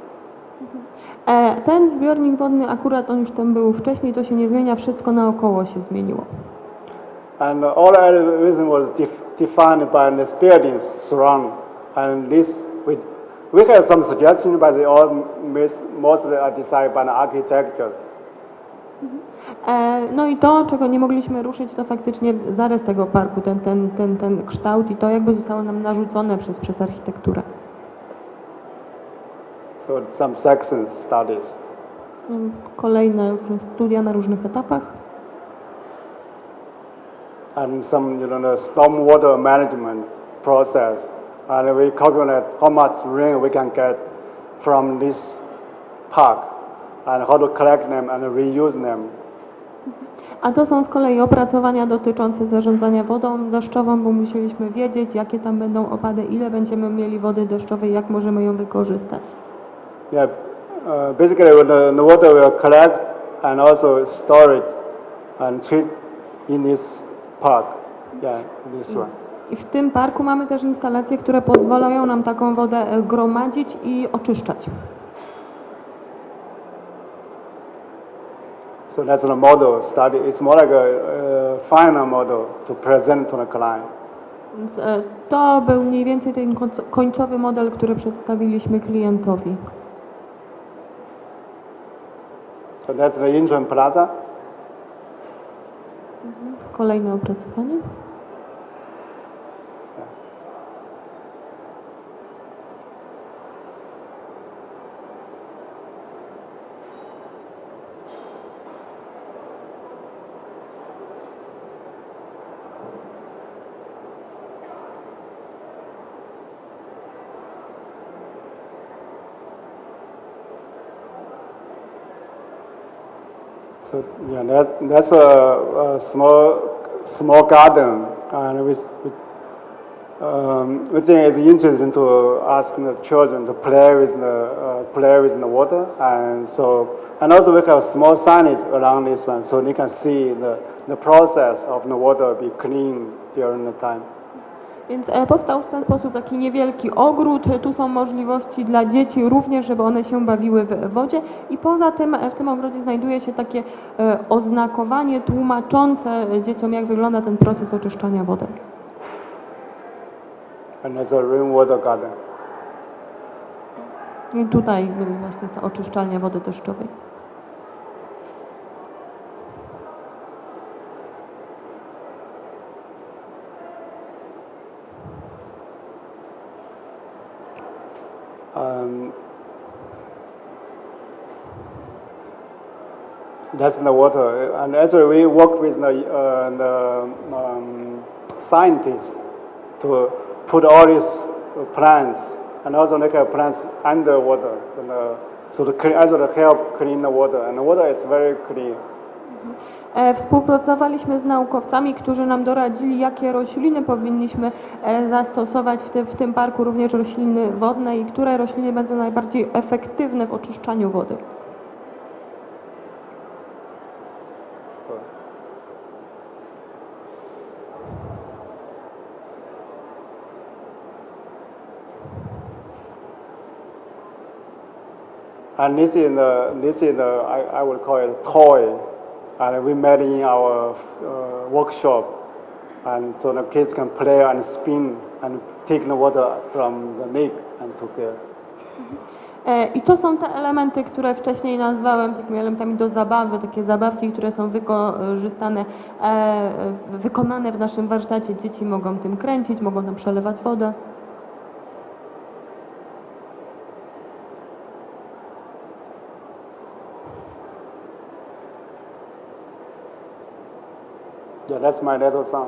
Ten zbiornik wodny akurat on już tam był wcześniej, to się nie zmienia, wszystko naokoło się zmieniło. And all elevation was defined by the buildings surround, and this we had some suggestions, but they all mostly are decided by the architectures. No i to, czego nie mogliśmy ruszyć, to faktycznie zarys tego parku, ten kształt i to jakby zostało nam narzucone przez architekturę. So some sections studies. Kolejne różne studia na różnych etapach. And some the stormwater management process. And we calculate how much rain we can get from this park and how to collect them and reuse them. A to są z kolei opracowania dotyczące zarządzania wodą deszczową, bo musieliśmy wiedzieć, jakie tam będą opady, ile będziemy mieli wody deszczowej, jak możemy ją wykorzystać. Yeah, basically the water will collect and also store it and treat in this park. Yeah, this one. I w tym parku mamy też instalacje, które pozwalają nam taką wodę gromadzić i oczyszczać. So that's the model study. It's more like a final model to present to the client. Więc to był mniej więcej ten końcowy model, który przedstawiliśmy klientowi. So that's the Incheon Plaza. Kolejne opracowanie. So yeah, that's a small garden, and we think it's interesting to ask the children to play with the water, and also we have small signage around this one, so they can see the process of the water be clean during the time. Więc powstał w ten sposób taki niewielki ogród. Tu są możliwości dla dzieci również, żeby one się bawiły w wodzie. I poza tym w tym ogrodzie znajduje się takie oznakowanie tłumaczące dzieciom, jak wygląda ten proces oczyszczania wody. And that's a rainwater garden. I tutaj właśnie jest ta oczyszczalnia wody deszczowej. That's the water, and actually we work with the scientists to put all these plants and also make plants underwater, so to actually help clean the water, and the water is very clean. Współpracowaliśmy z naukowcami, którzy nam doradzili, jakie rośliny powinniśmy zastosować w tym parku, również rośliny wodne i które rośliny będą najbardziej efektywne w oczyszczaniu wody. And this is I would call it toy, and we made in our workshop, and so the kids can play and spin and take the water from the lake and took it. I to są te elementy, które wcześniej nazwałem takimi elementami do zabawy, takie zabawki, które są wykonane w naszym warsztacie. Dzieci mogą tym kręcić, mogą tam przelewać wodę. Yeah, that's my little son.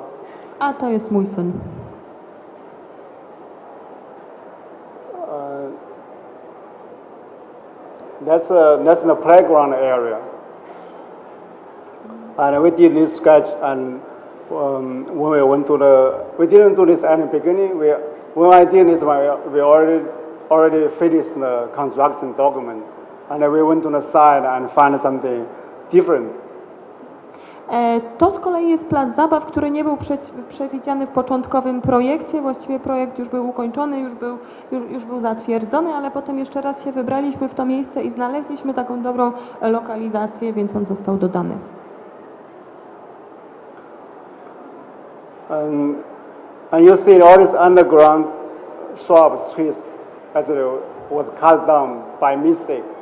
A to jest mój syn. That's the playground area. And we did this sketch, and when we went we didn't do this at the beginning. When I did this, we already finished the construction document, and then we went to the side and found something different. To z kolei jest plac zabaw, który nie był przewidziany w początkowym projekcie. Właściwie projekt już był ukończony, już był zatwierdzony, ale potem jeszcze raz się wybraliśmy w to miejsce i znaleźliśmy taką dobrą lokalizację, więc on został dodany. And you see all these underground shrubs, trees, actually was cut down by mistake.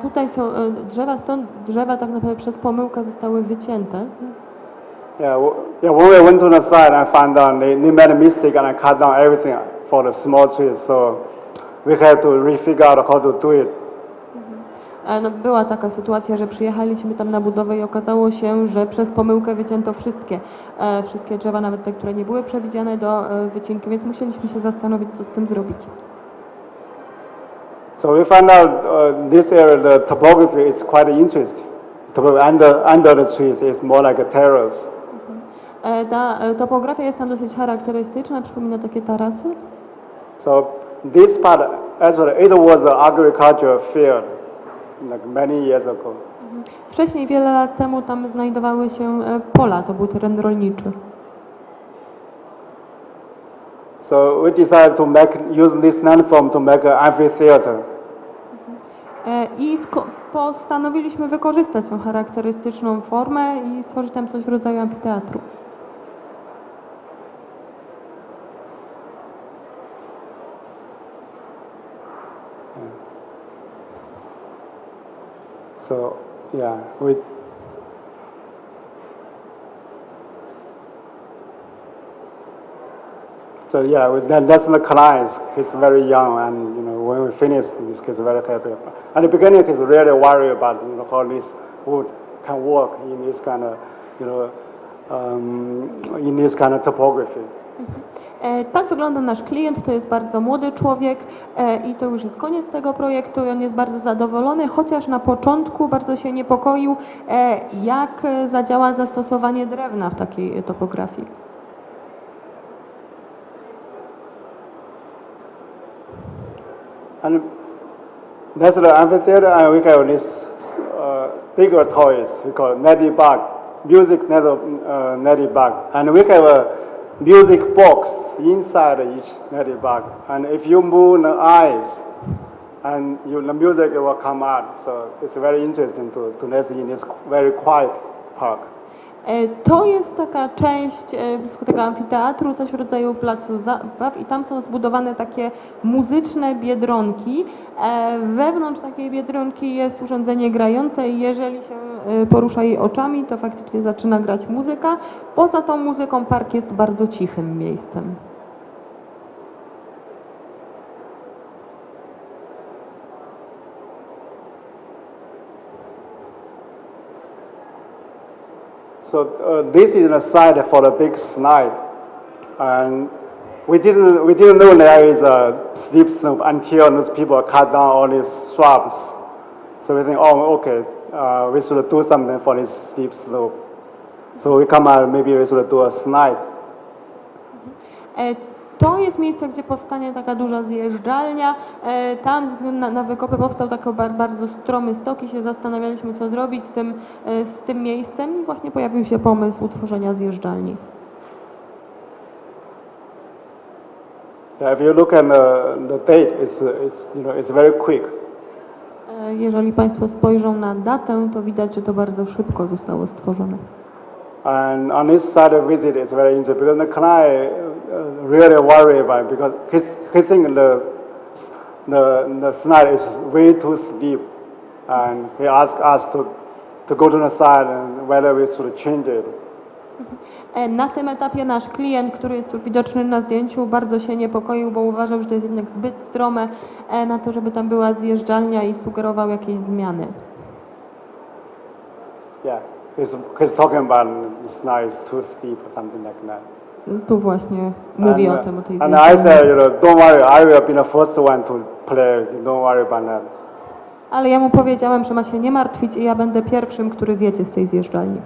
Tutaj są drzewa, stąd drzewa tak naprawdę przez pomyłkę zostały wycięte. Yeah, when we went to the site, I found out they made a mistake and I cut down everything for the small trees, so we had to refigure out how to do it. No, była taka sytuacja, że przyjechaliśmy tam na budowę i okazało się, że przez pomyłkę wycięto wszystkie drzewa, nawet te, które nie były przewidziane do wycinki, więc musieliśmy się zastanowić, co z tym zrobić. So we found out this area, the topography is quite interesting. Under the trees, it's more like a terrace. Ta topografia jest tam dosyć charakterystyczna, przypomina takie tarasy. So this part, actually, it was an agricultural field, like many years ago. Wcześniej, wiele lat temu, tam znajdowały się pola, to był teren rolniczy. So we decided to use this landform to make an amphitheater. I postanowiliśmy wykorzystać tą charakterystyczną formę i stworzyć tam coś w rodzaju amfiteatru. So yeah, So yeah, that's the client. He's very young, and when we finish, he's very happy. At the beginning, he's really worried about how this wood can work in this kind of in this kind of topography. Tak wygląda nasz klient, to jest bardzo młody człowiek i to już jest koniec tego projektu i on jest bardzo zadowolony, chociaż na początku bardzo się niepokoił, jak zadziała zastosowanie drewna w takiej topografii. And that's the amphitheater, and we have this bigger toys we call netty bug, music netty bug, and we have a music box inside each netty bug, and if you move the eyes, and the music will come out. So it's very interesting to net in this very quiet park. To jest taka część blisko tego amfiteatru, coś w rodzaju placu zabaw i tam są zbudowane takie muzyczne biedronki. Wewnątrz takiej biedronki jest urządzenie grające i jeżeli się porusza jej oczami, to faktycznie zaczyna grać muzyka. Poza tą muzyką park jest bardzo cichym miejscem. So this is a site for the big slide, and we didn't know there is a steep slope until those people cut down all these shrubs. So we think, oh, okay, we should do something for this steep slope. So we come out, maybe we should do a slide. To jest miejsce, gdzie powstanie taka duża zjeżdżalnia. Tam ze względu na wykopy powstał taki bardzo stromy stok i się zastanawialiśmy, co zrobić z tym miejscem i właśnie pojawił się pomysł utworzenia zjeżdżalni. Yeah, if you look at the date, it's very quick. Jeżeli Państwo spojrzą na datę, to widać, że to bardzo szybko zostało stworzone. And on this side of visit, it's very interesting because the client really worry about it because he think the slide is way too steep, and he asked us to go to the side and whether we should change it. Na tym etapie nasz klient, który jest tu widoczny na zdjęciu, bardzo się niepokoił, bo uważał, że to jest jednak zbyt strome na to, żeby tam była zjeżdżalnia i sugerował jakieś zmiany. Yeah, he's talking about the slide is too steep or something like that. Tu właśnie mówi o tym, o tej And zjeżdżalni. I said, don't worry, I will be the first one to play. Don't worry about that. Ale ja mu powiedziałem, że ma się nie martwić i ja będę pierwszym, który zjedzie z tej zjeżdżalni.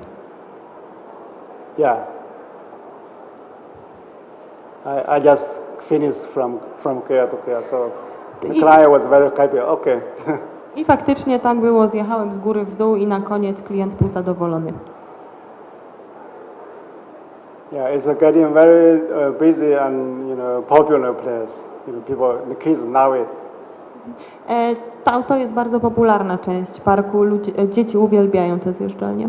Yeah. I just finished from here to here, so the client was very happy. Okay. I faktycznie tak było, zjechałem z góry w dół i na koniec klient był zadowolony. Yeah, it's getting very busy and popular place. The kids love it. To jest bardzo popularna część parku. Dzieci uwielbiają te zjeżdżalnie.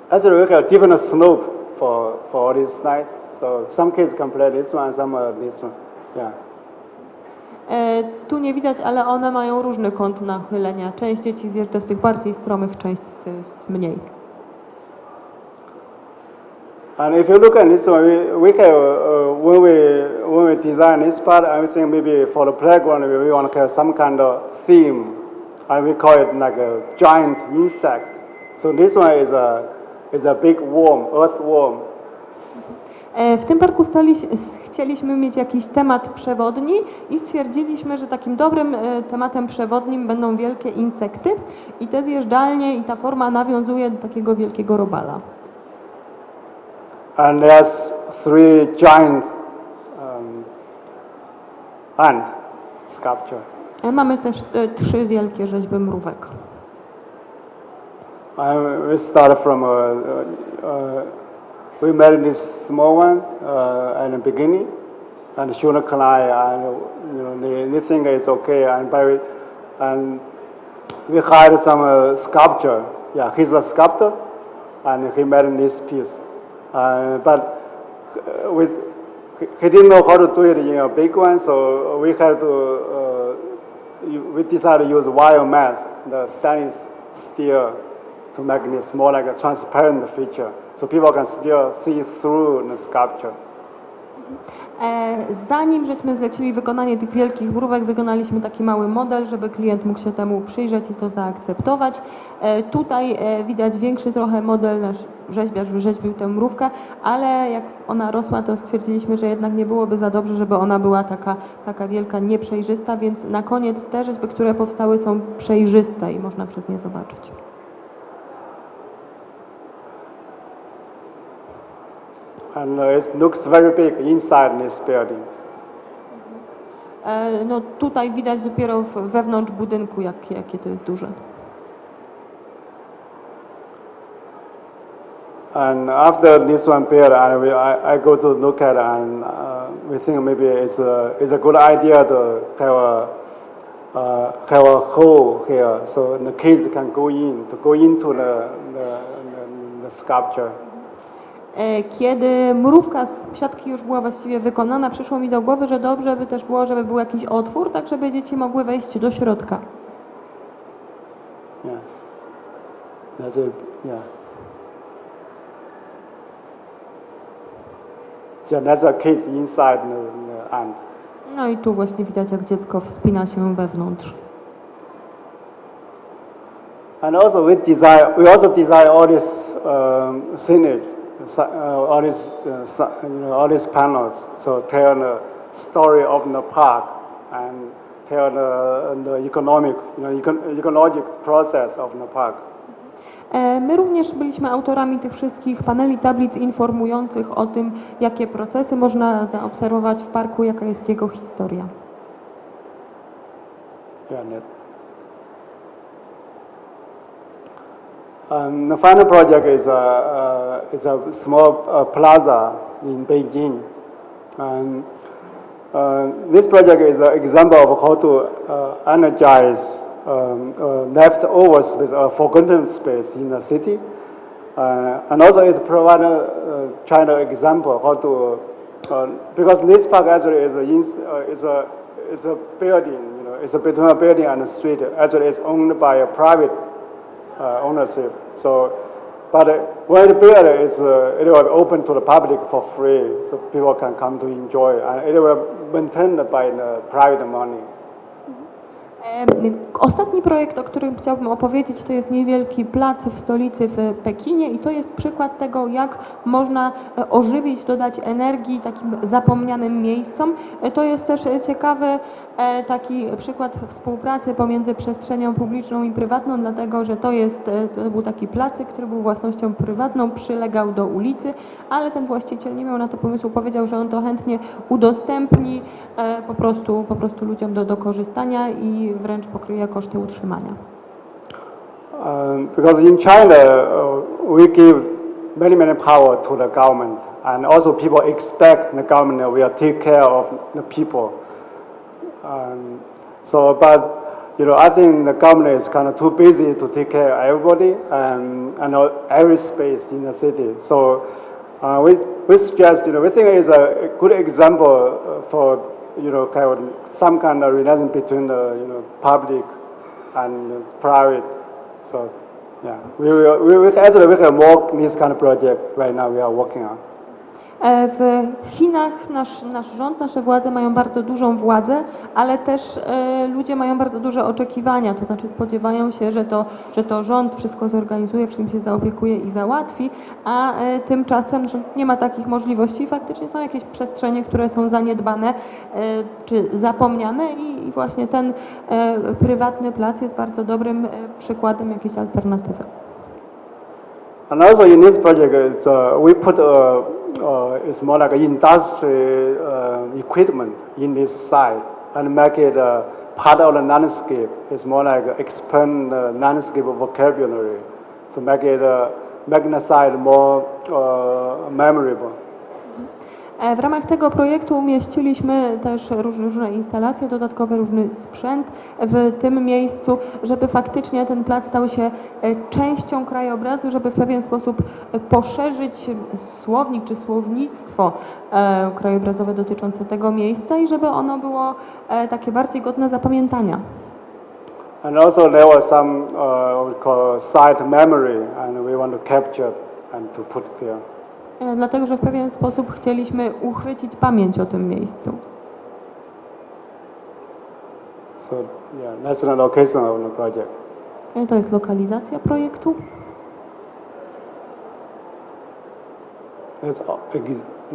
Actually, we have different slope for all these slides. So some kids can play this one, some this one. Yeah. Tu nie widać, ale one mają różny kąt nachylenia. Część dzieci zjeżdża z tych bardziej stromych, część z mniej. And if you look at this one, we have when we design this part, I think maybe for the playground we want to have some kind of theme, and we call it like a giant insect. So this one is a big worm, earthworm. W tym parku chcieliśmy mieć jakiś temat przewodni i stwierdziliśmy, że takim dobrym tematem przewodnim będą wielkie insekty i te zjeżdżalnie i ta forma nawiązuje do takiego wielkiego robala. And there's 3 giant ant sculpture. Mamy też 3 wielkie rzeźby mrówek. We started from we made this small one at the beginning, and showed the client, and they think it's okay, and we hired some sculptor. Yeah, he's a sculptor, and he made this piece. But he didn't know how to do it in a big one, so we had to. We decided to use wire mass, the stainless steel, to make this more like a transparent feature. so people can still see through the sculpture. Zanim żeśmy zlecili wykonanie tych wielkich mrówek, wykonaliśmy taki mały model, żeby klient mógł się temu przyjrzeć i to zaakceptować. Tutaj widać większy trochę model, nasz rzeźbiarz wyrzeźbił tę mrówkę, ale jak ona rosła, to stwierdziliśmy, że jednak nie byłoby za dobrze, żeby ona była taka wielka, nieprzejrzysta, więc na koniec te rzeźby, które powstały, są przejrzyste i można przez nie zobaczyć. And it looks very big inside this building. No tutaj widać dopiero wewnątrz budynku, jakie to jest duże. And after this one built, and I go to look at it, and we think maybe it's a good idea to have a hole here, so the kids can go into the sculpture. Kiedy mrówka z siatki już była właściwie wykonana, przyszło mi do głowy, że dobrze by też było, żeby był jakiś otwór, tak żeby dzieci mogły wejść do środka. Yeah. That's it. Yeah. Yeah, that's a kid inside the ant. No i tu właśnie widać, jak dziecko wspina się wewnątrz. And also we also design all this signage. All these panels, so tell the story of the park and tell the ecologic process of the park. My również byliśmy autorami tych wszystkich paneli, tablic informujących o tym, jakie procesy można zaobserwować w parku, jaka jest jego historia. The final project is a small plaza in Beijing. This project is an example of how to energize leftovers with a forgotten space in the city. And also it provides a China example how to, because this park actually is a building, it's between a building and a street. Actually it's owned by a private ownership. So, but when the building it will open to the public for free, so people can come to enjoy, and it will maintained by the private money. Ostatni projekt, o którym chciałbym opowiedzieć, to jest niewielki plac w stolicy w Pekinie i to jest przykład tego, jak można ożywić, dodać energii takim zapomnianym miejscom. To jest też ciekawy taki przykład współpracy pomiędzy przestrzenią publiczną i prywatną, dlatego że to był taki placyk, który był własnością prywatną, przylegał do ulicy, ale ten właściciel nie miał na to pomysłu, powiedział, że on to chętnie udostępni po prostu ludziom do korzystania i wręcz pokryje koszty utrzymania. Because in China we give many power to the government, and also people expect the government will take care of the people. But I think the government is kind of too busy to take care of everybody and every space in the city. So we suggest, we think it's a good example for kind of some kind of relation between the public and private. So yeah, we have more this kind of project right now we are working on. W Chinach nasz rząd, nasze władze mają bardzo dużą władzę, ale też ludzie mają bardzo duże oczekiwania, to znaczy spodziewają się, że to rząd wszystko zorganizuje, wszystkim się zaopiekuje i załatwi, a tymczasem rząd nie ma takich możliwości i faktycznie są jakieś przestrzenie, które są zaniedbane czy zapomniane i właśnie ten prywatny plac jest bardzo dobrym przykładem jakiejś alternatywy. And also in this project, we put it's more like industry equipment in this site and make it part of the landscape. It's more like expand the landscape vocabulary, so make the site more memorable. W ramach tego projektu umieściliśmy też różne instalacje, dodatkowy różny sprzęt w tym miejscu, żeby faktycznie ten plac stał się częścią krajobrazu, żeby w pewien sposób poszerzyć słownik czy słownictwo krajobrazowe dotyczące tego miejsca i żeby ono było takie bardziej godne zapamiętania. And also there was some we call site memory, and we want to capture and to put here. Dlatego, że w pewien sposób chcieliśmy uchwycić pamięć o tym miejscu. So yeah, that's the location of the project. To jest lokalizacja projektu.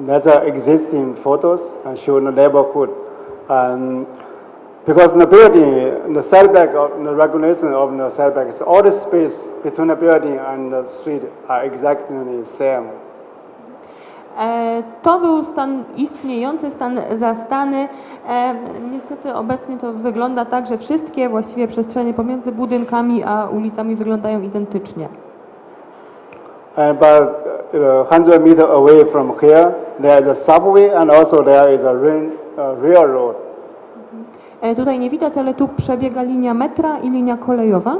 That's existing photos and show the neighborhood. Because the building, the setback, the regulation of the setback, is all the space between the building and the street are exactly the same. To był stan istniejący, stan zastany. Niestety obecnie to wygląda tak, że wszystkie właściwie przestrzenie pomiędzy budynkami a ulicami wyglądają identycznie. But 100 meters away from here, there is a subway and also there is a railroad. Tutaj nie widać, ale tu przebiega linia metra i linia kolejowa.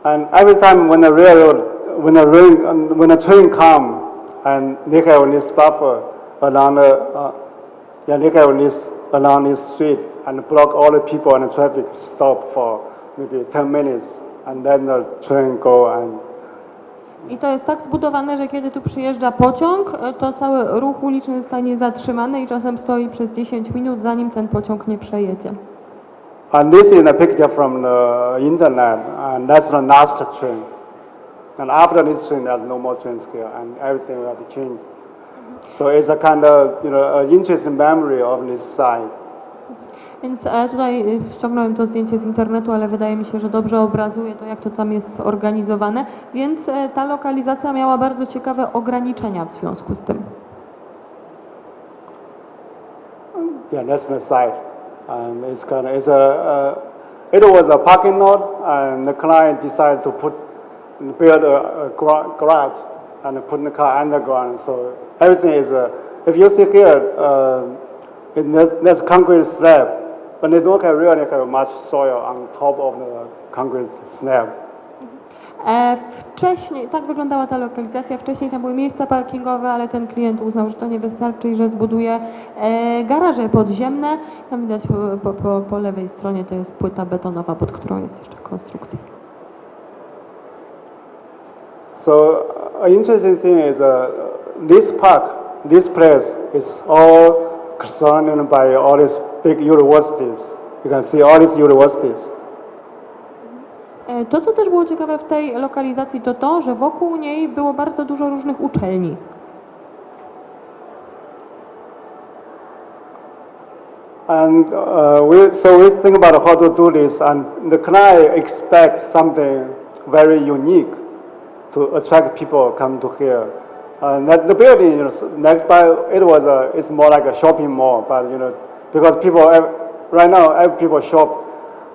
And every time when the railroad, when the train come, and they have this buffer along along this street and block all the people and the traffic stop for maybe 10 minutes, and then the train go and. I to jest tak zbudowane, że kiedy tu przyjeżdża pociąg, to cały ruch uliczny zostanie zatrzymany i czasem stoi przez 10 minut, zanim ten pociąg nie przejedzie. And this is a picture from the internet, and that's the last train. And after this train, there's no more trains here, and everything will be changed. So it's a kind of, interesting memory of this site. Więc tutaj ściągnąłem to zdjęcie z internetu, ale wydaje mi się, że dobrze obrazuje to, jak to tam jest zorganizowane, więc ta lokalizacja miała bardzo ciekawe ograniczenia w związku z tym. Yeah, that's the site. And it was a parking lot, and the client decided to build a garage and put the car underground. So everything is, if you see here, there's concrete slab, but they don't really have much soil on top of the concrete slab. Wcześniej, tak wyglądała ta lokalizacja, wcześniej tam były miejsca parkingowe, ale ten klient uznał, że to nie wystarczy i że zbuduje garaże podziemne. Tam widać po lewej stronie to jest płyta betonowa, pod którą jest jeszcze konstrukcja. So an interesting thing is this park, this place is all surrounded by all these big universities. You can see all these universities. To, co też było ciekawe w tej lokalizacji, to to, że wokół niej było bardzo dużo różnych uczelni. And we think about how to do this, and the client expect something very unique to attract people come to here. And the building, next by it's more like a shopping mall, but because right now people shop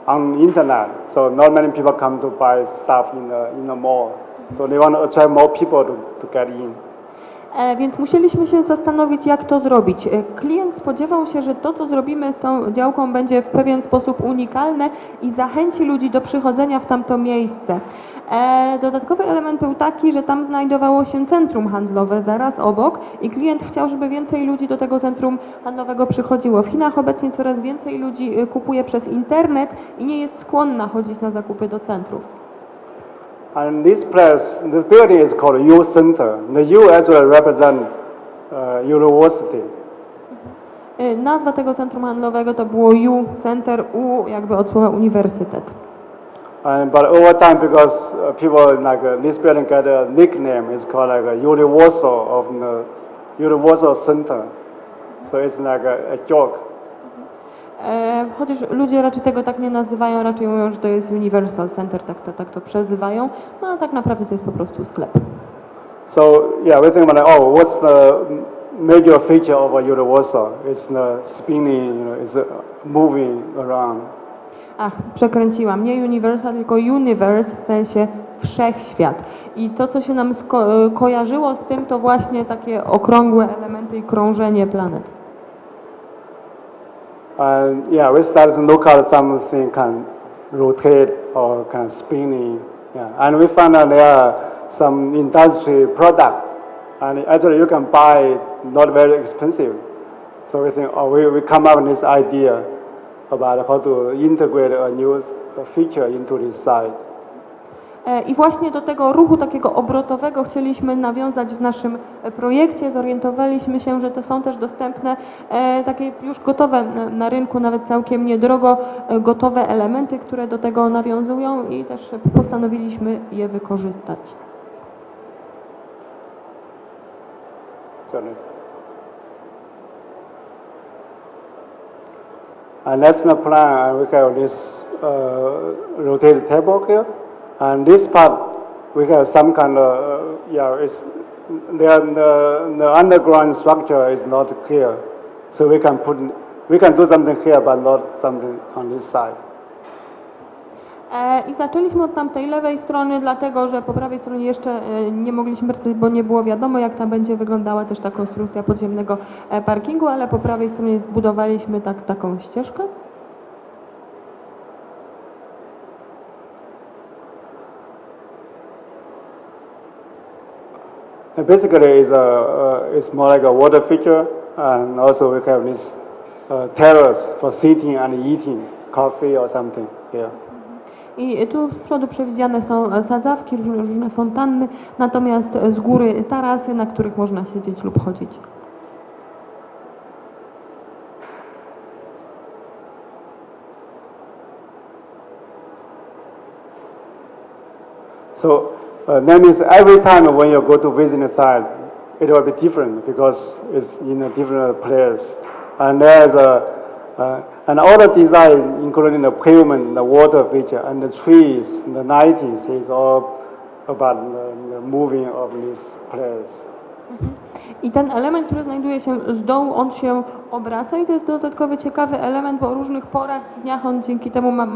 on the internet, so not many people come to buy stuff in the mall. So they want to attract more people to get in. Więc musieliśmy się zastanowić, jak to zrobić. Klient spodziewał się, że to, co zrobimy z tą działką, będzie w pewien sposób unikalne i zachęci ludzi do przychodzenia w tamto miejsce. Dodatkowy element był taki, że tam znajdowało się centrum handlowe zaraz obok i klient chciał, żeby więcej ludzi do tego centrum handlowego przychodziło. W Chinach obecnie coraz więcej ludzi kupuje przez internet i nie jest skłonna chodzić na zakupy do centrów. And this building is called U Center. The U actually represents university. Nazwa tego centrum handlowego to było U Center, U jakby od słowa uniwersytet. But over time, because people this building got a nickname, it's called like a Universal Center. So it's like a joke. Chociaż ludzie raczej tego tak nie nazywają, raczej mówią, że to jest Universal Center, tak to przezywają, no a tak naprawdę to jest po prostu sklep. So yeah, we think about what's the major feature of a Universal? It's the spinning, it's moving around. Przekręciłam, nie Universal, tylko Universe, w sensie wszechświat. I to, co się nam kojarzyło z tym, to właśnie takie okrągłe elementy i krążenie planet. And yeah, we started to look at something can rotate or can spinning. Yeah, and we found that there are some industry product, and actually you can buy not very expensive. So we think, we come up with this idea about how to integrate a new feature into this site. I właśnie do tego ruchu takiego obrotowego chcieliśmy nawiązać w naszym projekcie. Zorientowaliśmy się, że to są też dostępne takie już gotowe na rynku, nawet całkiem niedrogo gotowe elementy, które do tego nawiązują i też postanowiliśmy je wykorzystać. And that's the plan. We have this rotated table here. And this part, we have some kind of, the underground structure is not clear. So we can do something here, but not something on this side. I zaczęliśmy od tamtej lewej strony, dlatego że po prawej stronie jeszcze nie mogliśmy, bo nie było wiadomo, jak tam będzie wyglądała też ta konstrukcja podziemnego parkingu, ale po prawej stronie zbudowaliśmy taką ścieżkę. Basically, it's more like a water feature, and also we have this terrace for sitting and eating coffee or something here. I tu z przodu przewidziane są sadzawki, różne fontanny, natomiast z góry tarasy, na których można siedzieć lub chodzić. So that means every time when you go to visit a site, it will be different because it's in a different place. And there's and all the design, including the pavement, the water feature, and the trees, the 90s, is all about the moving of this place. I ten element, który znajduje się z dołu, on się obraca i to jest dodatkowy ciekawy element, bo o różnych porach, dniach on dzięki temu ma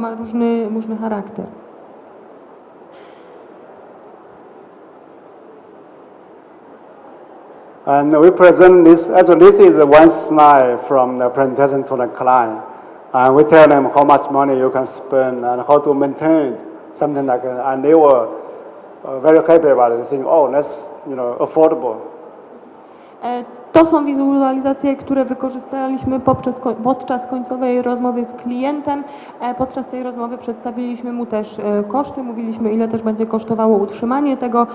różny charakter. And we present this, actually this is one slide from the presentation to the client. And we tell them how much money you can spend and how to maintain something like that. And they were very happy about it. They think, oh, that's affordable. To są wizualizacje, które wykorzystaliśmy podczas końcowej rozmowy z klientem. Podczas tej rozmowy przedstawiliśmy mu też koszty, mówiliśmy, ile też będzie kosztowało utrzymanie tego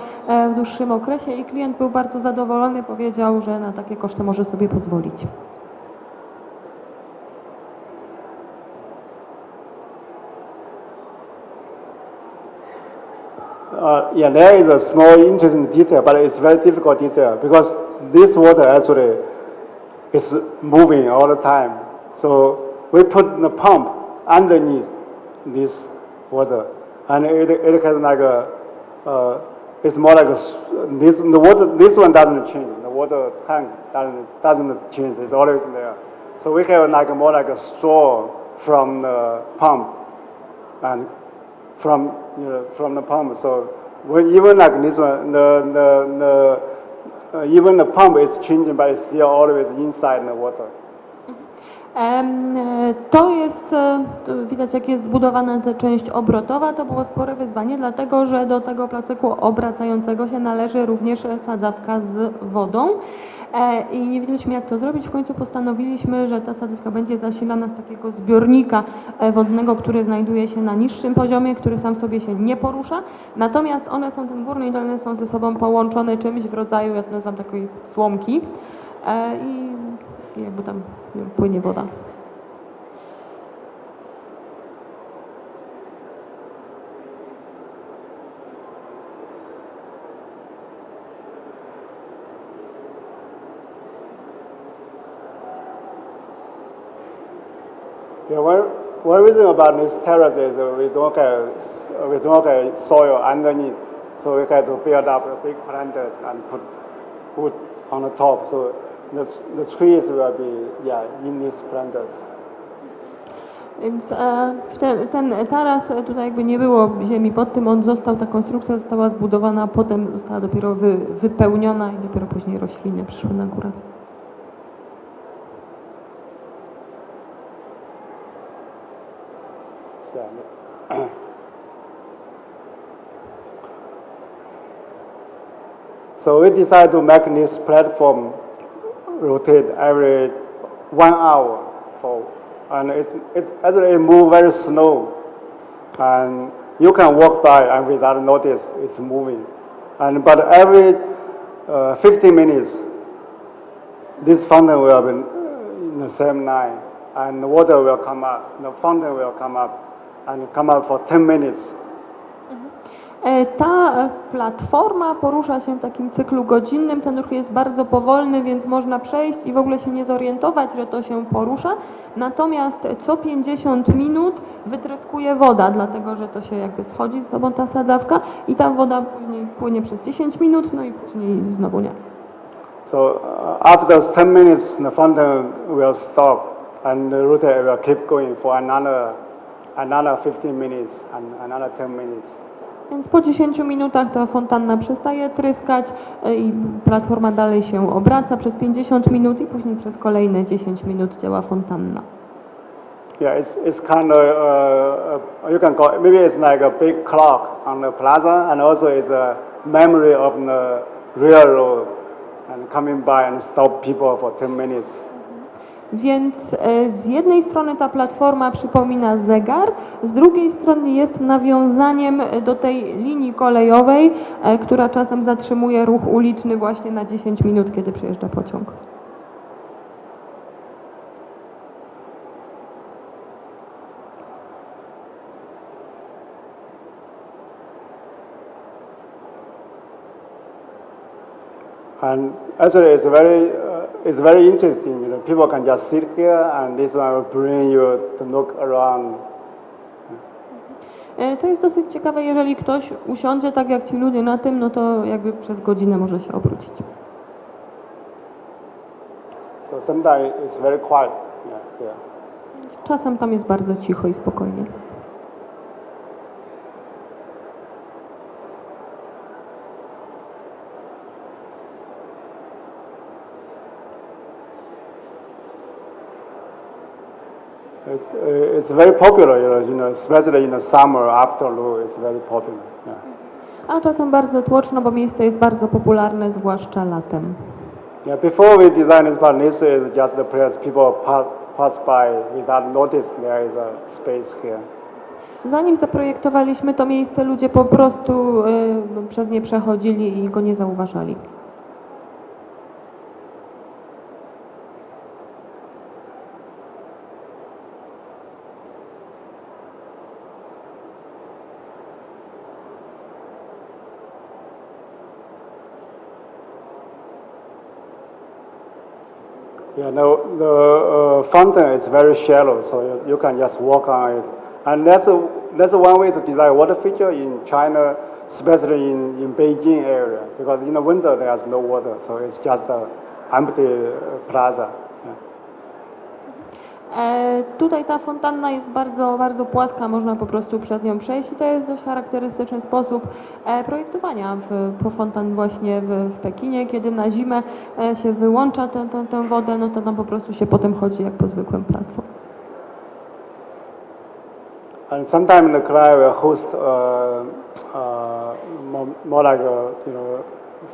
w dłuższym okresie i klient był bardzo zadowolony, powiedział, że na takie koszty może sobie pozwolić. Yeah, there is a small interesting detail, but it's very difficult detail because this water actually is moving all the time. So we put the pump underneath this water, and it has like it's more like the water. This one doesn't change. The water tank doesn't change. It's always there. So we have like more like a straw from the pump, and from the pump. So even like this one, even the pump is changing, but it's still always inside the water. To jest, widać jak jest zbudowana ta część obrotowa, to było spore wyzwanie, dlatego że do tego placyku obracającego się należy również sadzawka z wodą. I nie wiedzieliśmy, jak to zrobić. W końcu postanowiliśmy, że ta sadzawka będzie zasilana z takiego zbiornika wodnego, który znajduje się na niższym poziomie, który sam sobie się nie porusza. Natomiast one są, ten górny i dolny są ze sobą połączone czymś w rodzaju, ja to nazywam takiej słomki. I jakby tam płynie woda. Yeah, one reason about this terrace is we don't have soil underneath, so we have to build up big planters and put wood on the top. So the trees will be in these planters. Więc ten taras, tutaj jakby nie było ziemi pod tym, on został, ta konstrukcja została zbudowana, a potem została dopiero wypełniona i dopiero później rośliny przyszły na górę. So we decided to make this platform rotate every 1 hour, and it actually moves very slow. and you can walk by and without notice it's moving. But every 15 minutes, this fountain will be in the same line, and the water will come up, the fountain will come up, and come up for 10 minutes. Ta platforma porusza się w takim cyklu godzinnym, ten ruch jest bardzo powolny, więc można przejść i w ogóle się nie zorientować, że to się porusza. Natomiast co 50 minut wytryskuje woda, dlatego że to się jakby schodzi z sobą ta sadzawka i ta woda później płynie przez 10 minut, no i później znowu nie. So after 10 minutes, the fountain will stop and the router will keep going for another 15 minutes and another 10 minutes. Więc po 10 minutach ta fontanna przestaje tryskać i platforma dalej się obraca przez 50 minut i później przez kolejne 10 minut działa fontanna. Yeah, it's kind of, you can call it, maybe it's like a big clock on the plaza, and also it's a memory of the railroad and coming by and stop people for 10 minutes. Więc z jednej strony ta platforma przypomina zegar, z drugiej strony jest nawiązaniem do tej linii kolejowej, która czasem zatrzymuje ruch uliczny właśnie na 10 minut, kiedy przyjeżdża pociąg. And actually it's very interesting. You know, people can just sit here, and this one will bring you to look around. To jest dosyć ciekawe, jeżeli ktoś usiądzie tak jak ci ludzie na tym, no to jakby przez godzinę może się obrócić. So sometimes it's very quiet. Yeah. Czasem tam jest bardzo cicho i spokojnie. It's very popular, you know, especially in the summer afternoon. It's very popular. Yeah. A czasem bardzo tłoczno, bo miejsce jest bardzo popularne, zwłaszcza latem. Yeah, before we designed this part, this is just the place people pass by without notice. There is a space here. Zanim zaprojektowaliśmy to miejsce, ludzie po prostu przez nie przechodzili i go nie zauważali. Yeah, no, the fountain is very shallow, so you can just walk on it. And that's one way to design water feature in China, especially in Beijing area, because in the winter there's no water, so it's just an empty plaza. Yeah. Tutaj ta fontanna jest bardzo, bardzo płaska, można po prostu przez nią przejść i to jest dość charakterystyczny sposób projektowania po fontan właśnie w Pekinie. Kiedy na zimę się wyłącza tę wodę, no to tam po prostu się potem chodzi jak po zwykłym placu. And sometimes the client will host more like a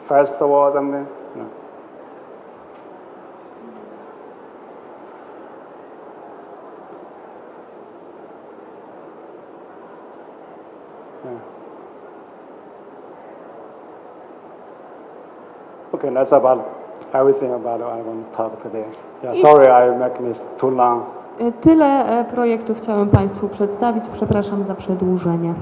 festival or something. You know. Okay, that's about everything about what I want to talk today. Yeah, sorry I make this too long. Tyle projektów chciałem Państwu przedstawić. Przepraszam za przedłużenie.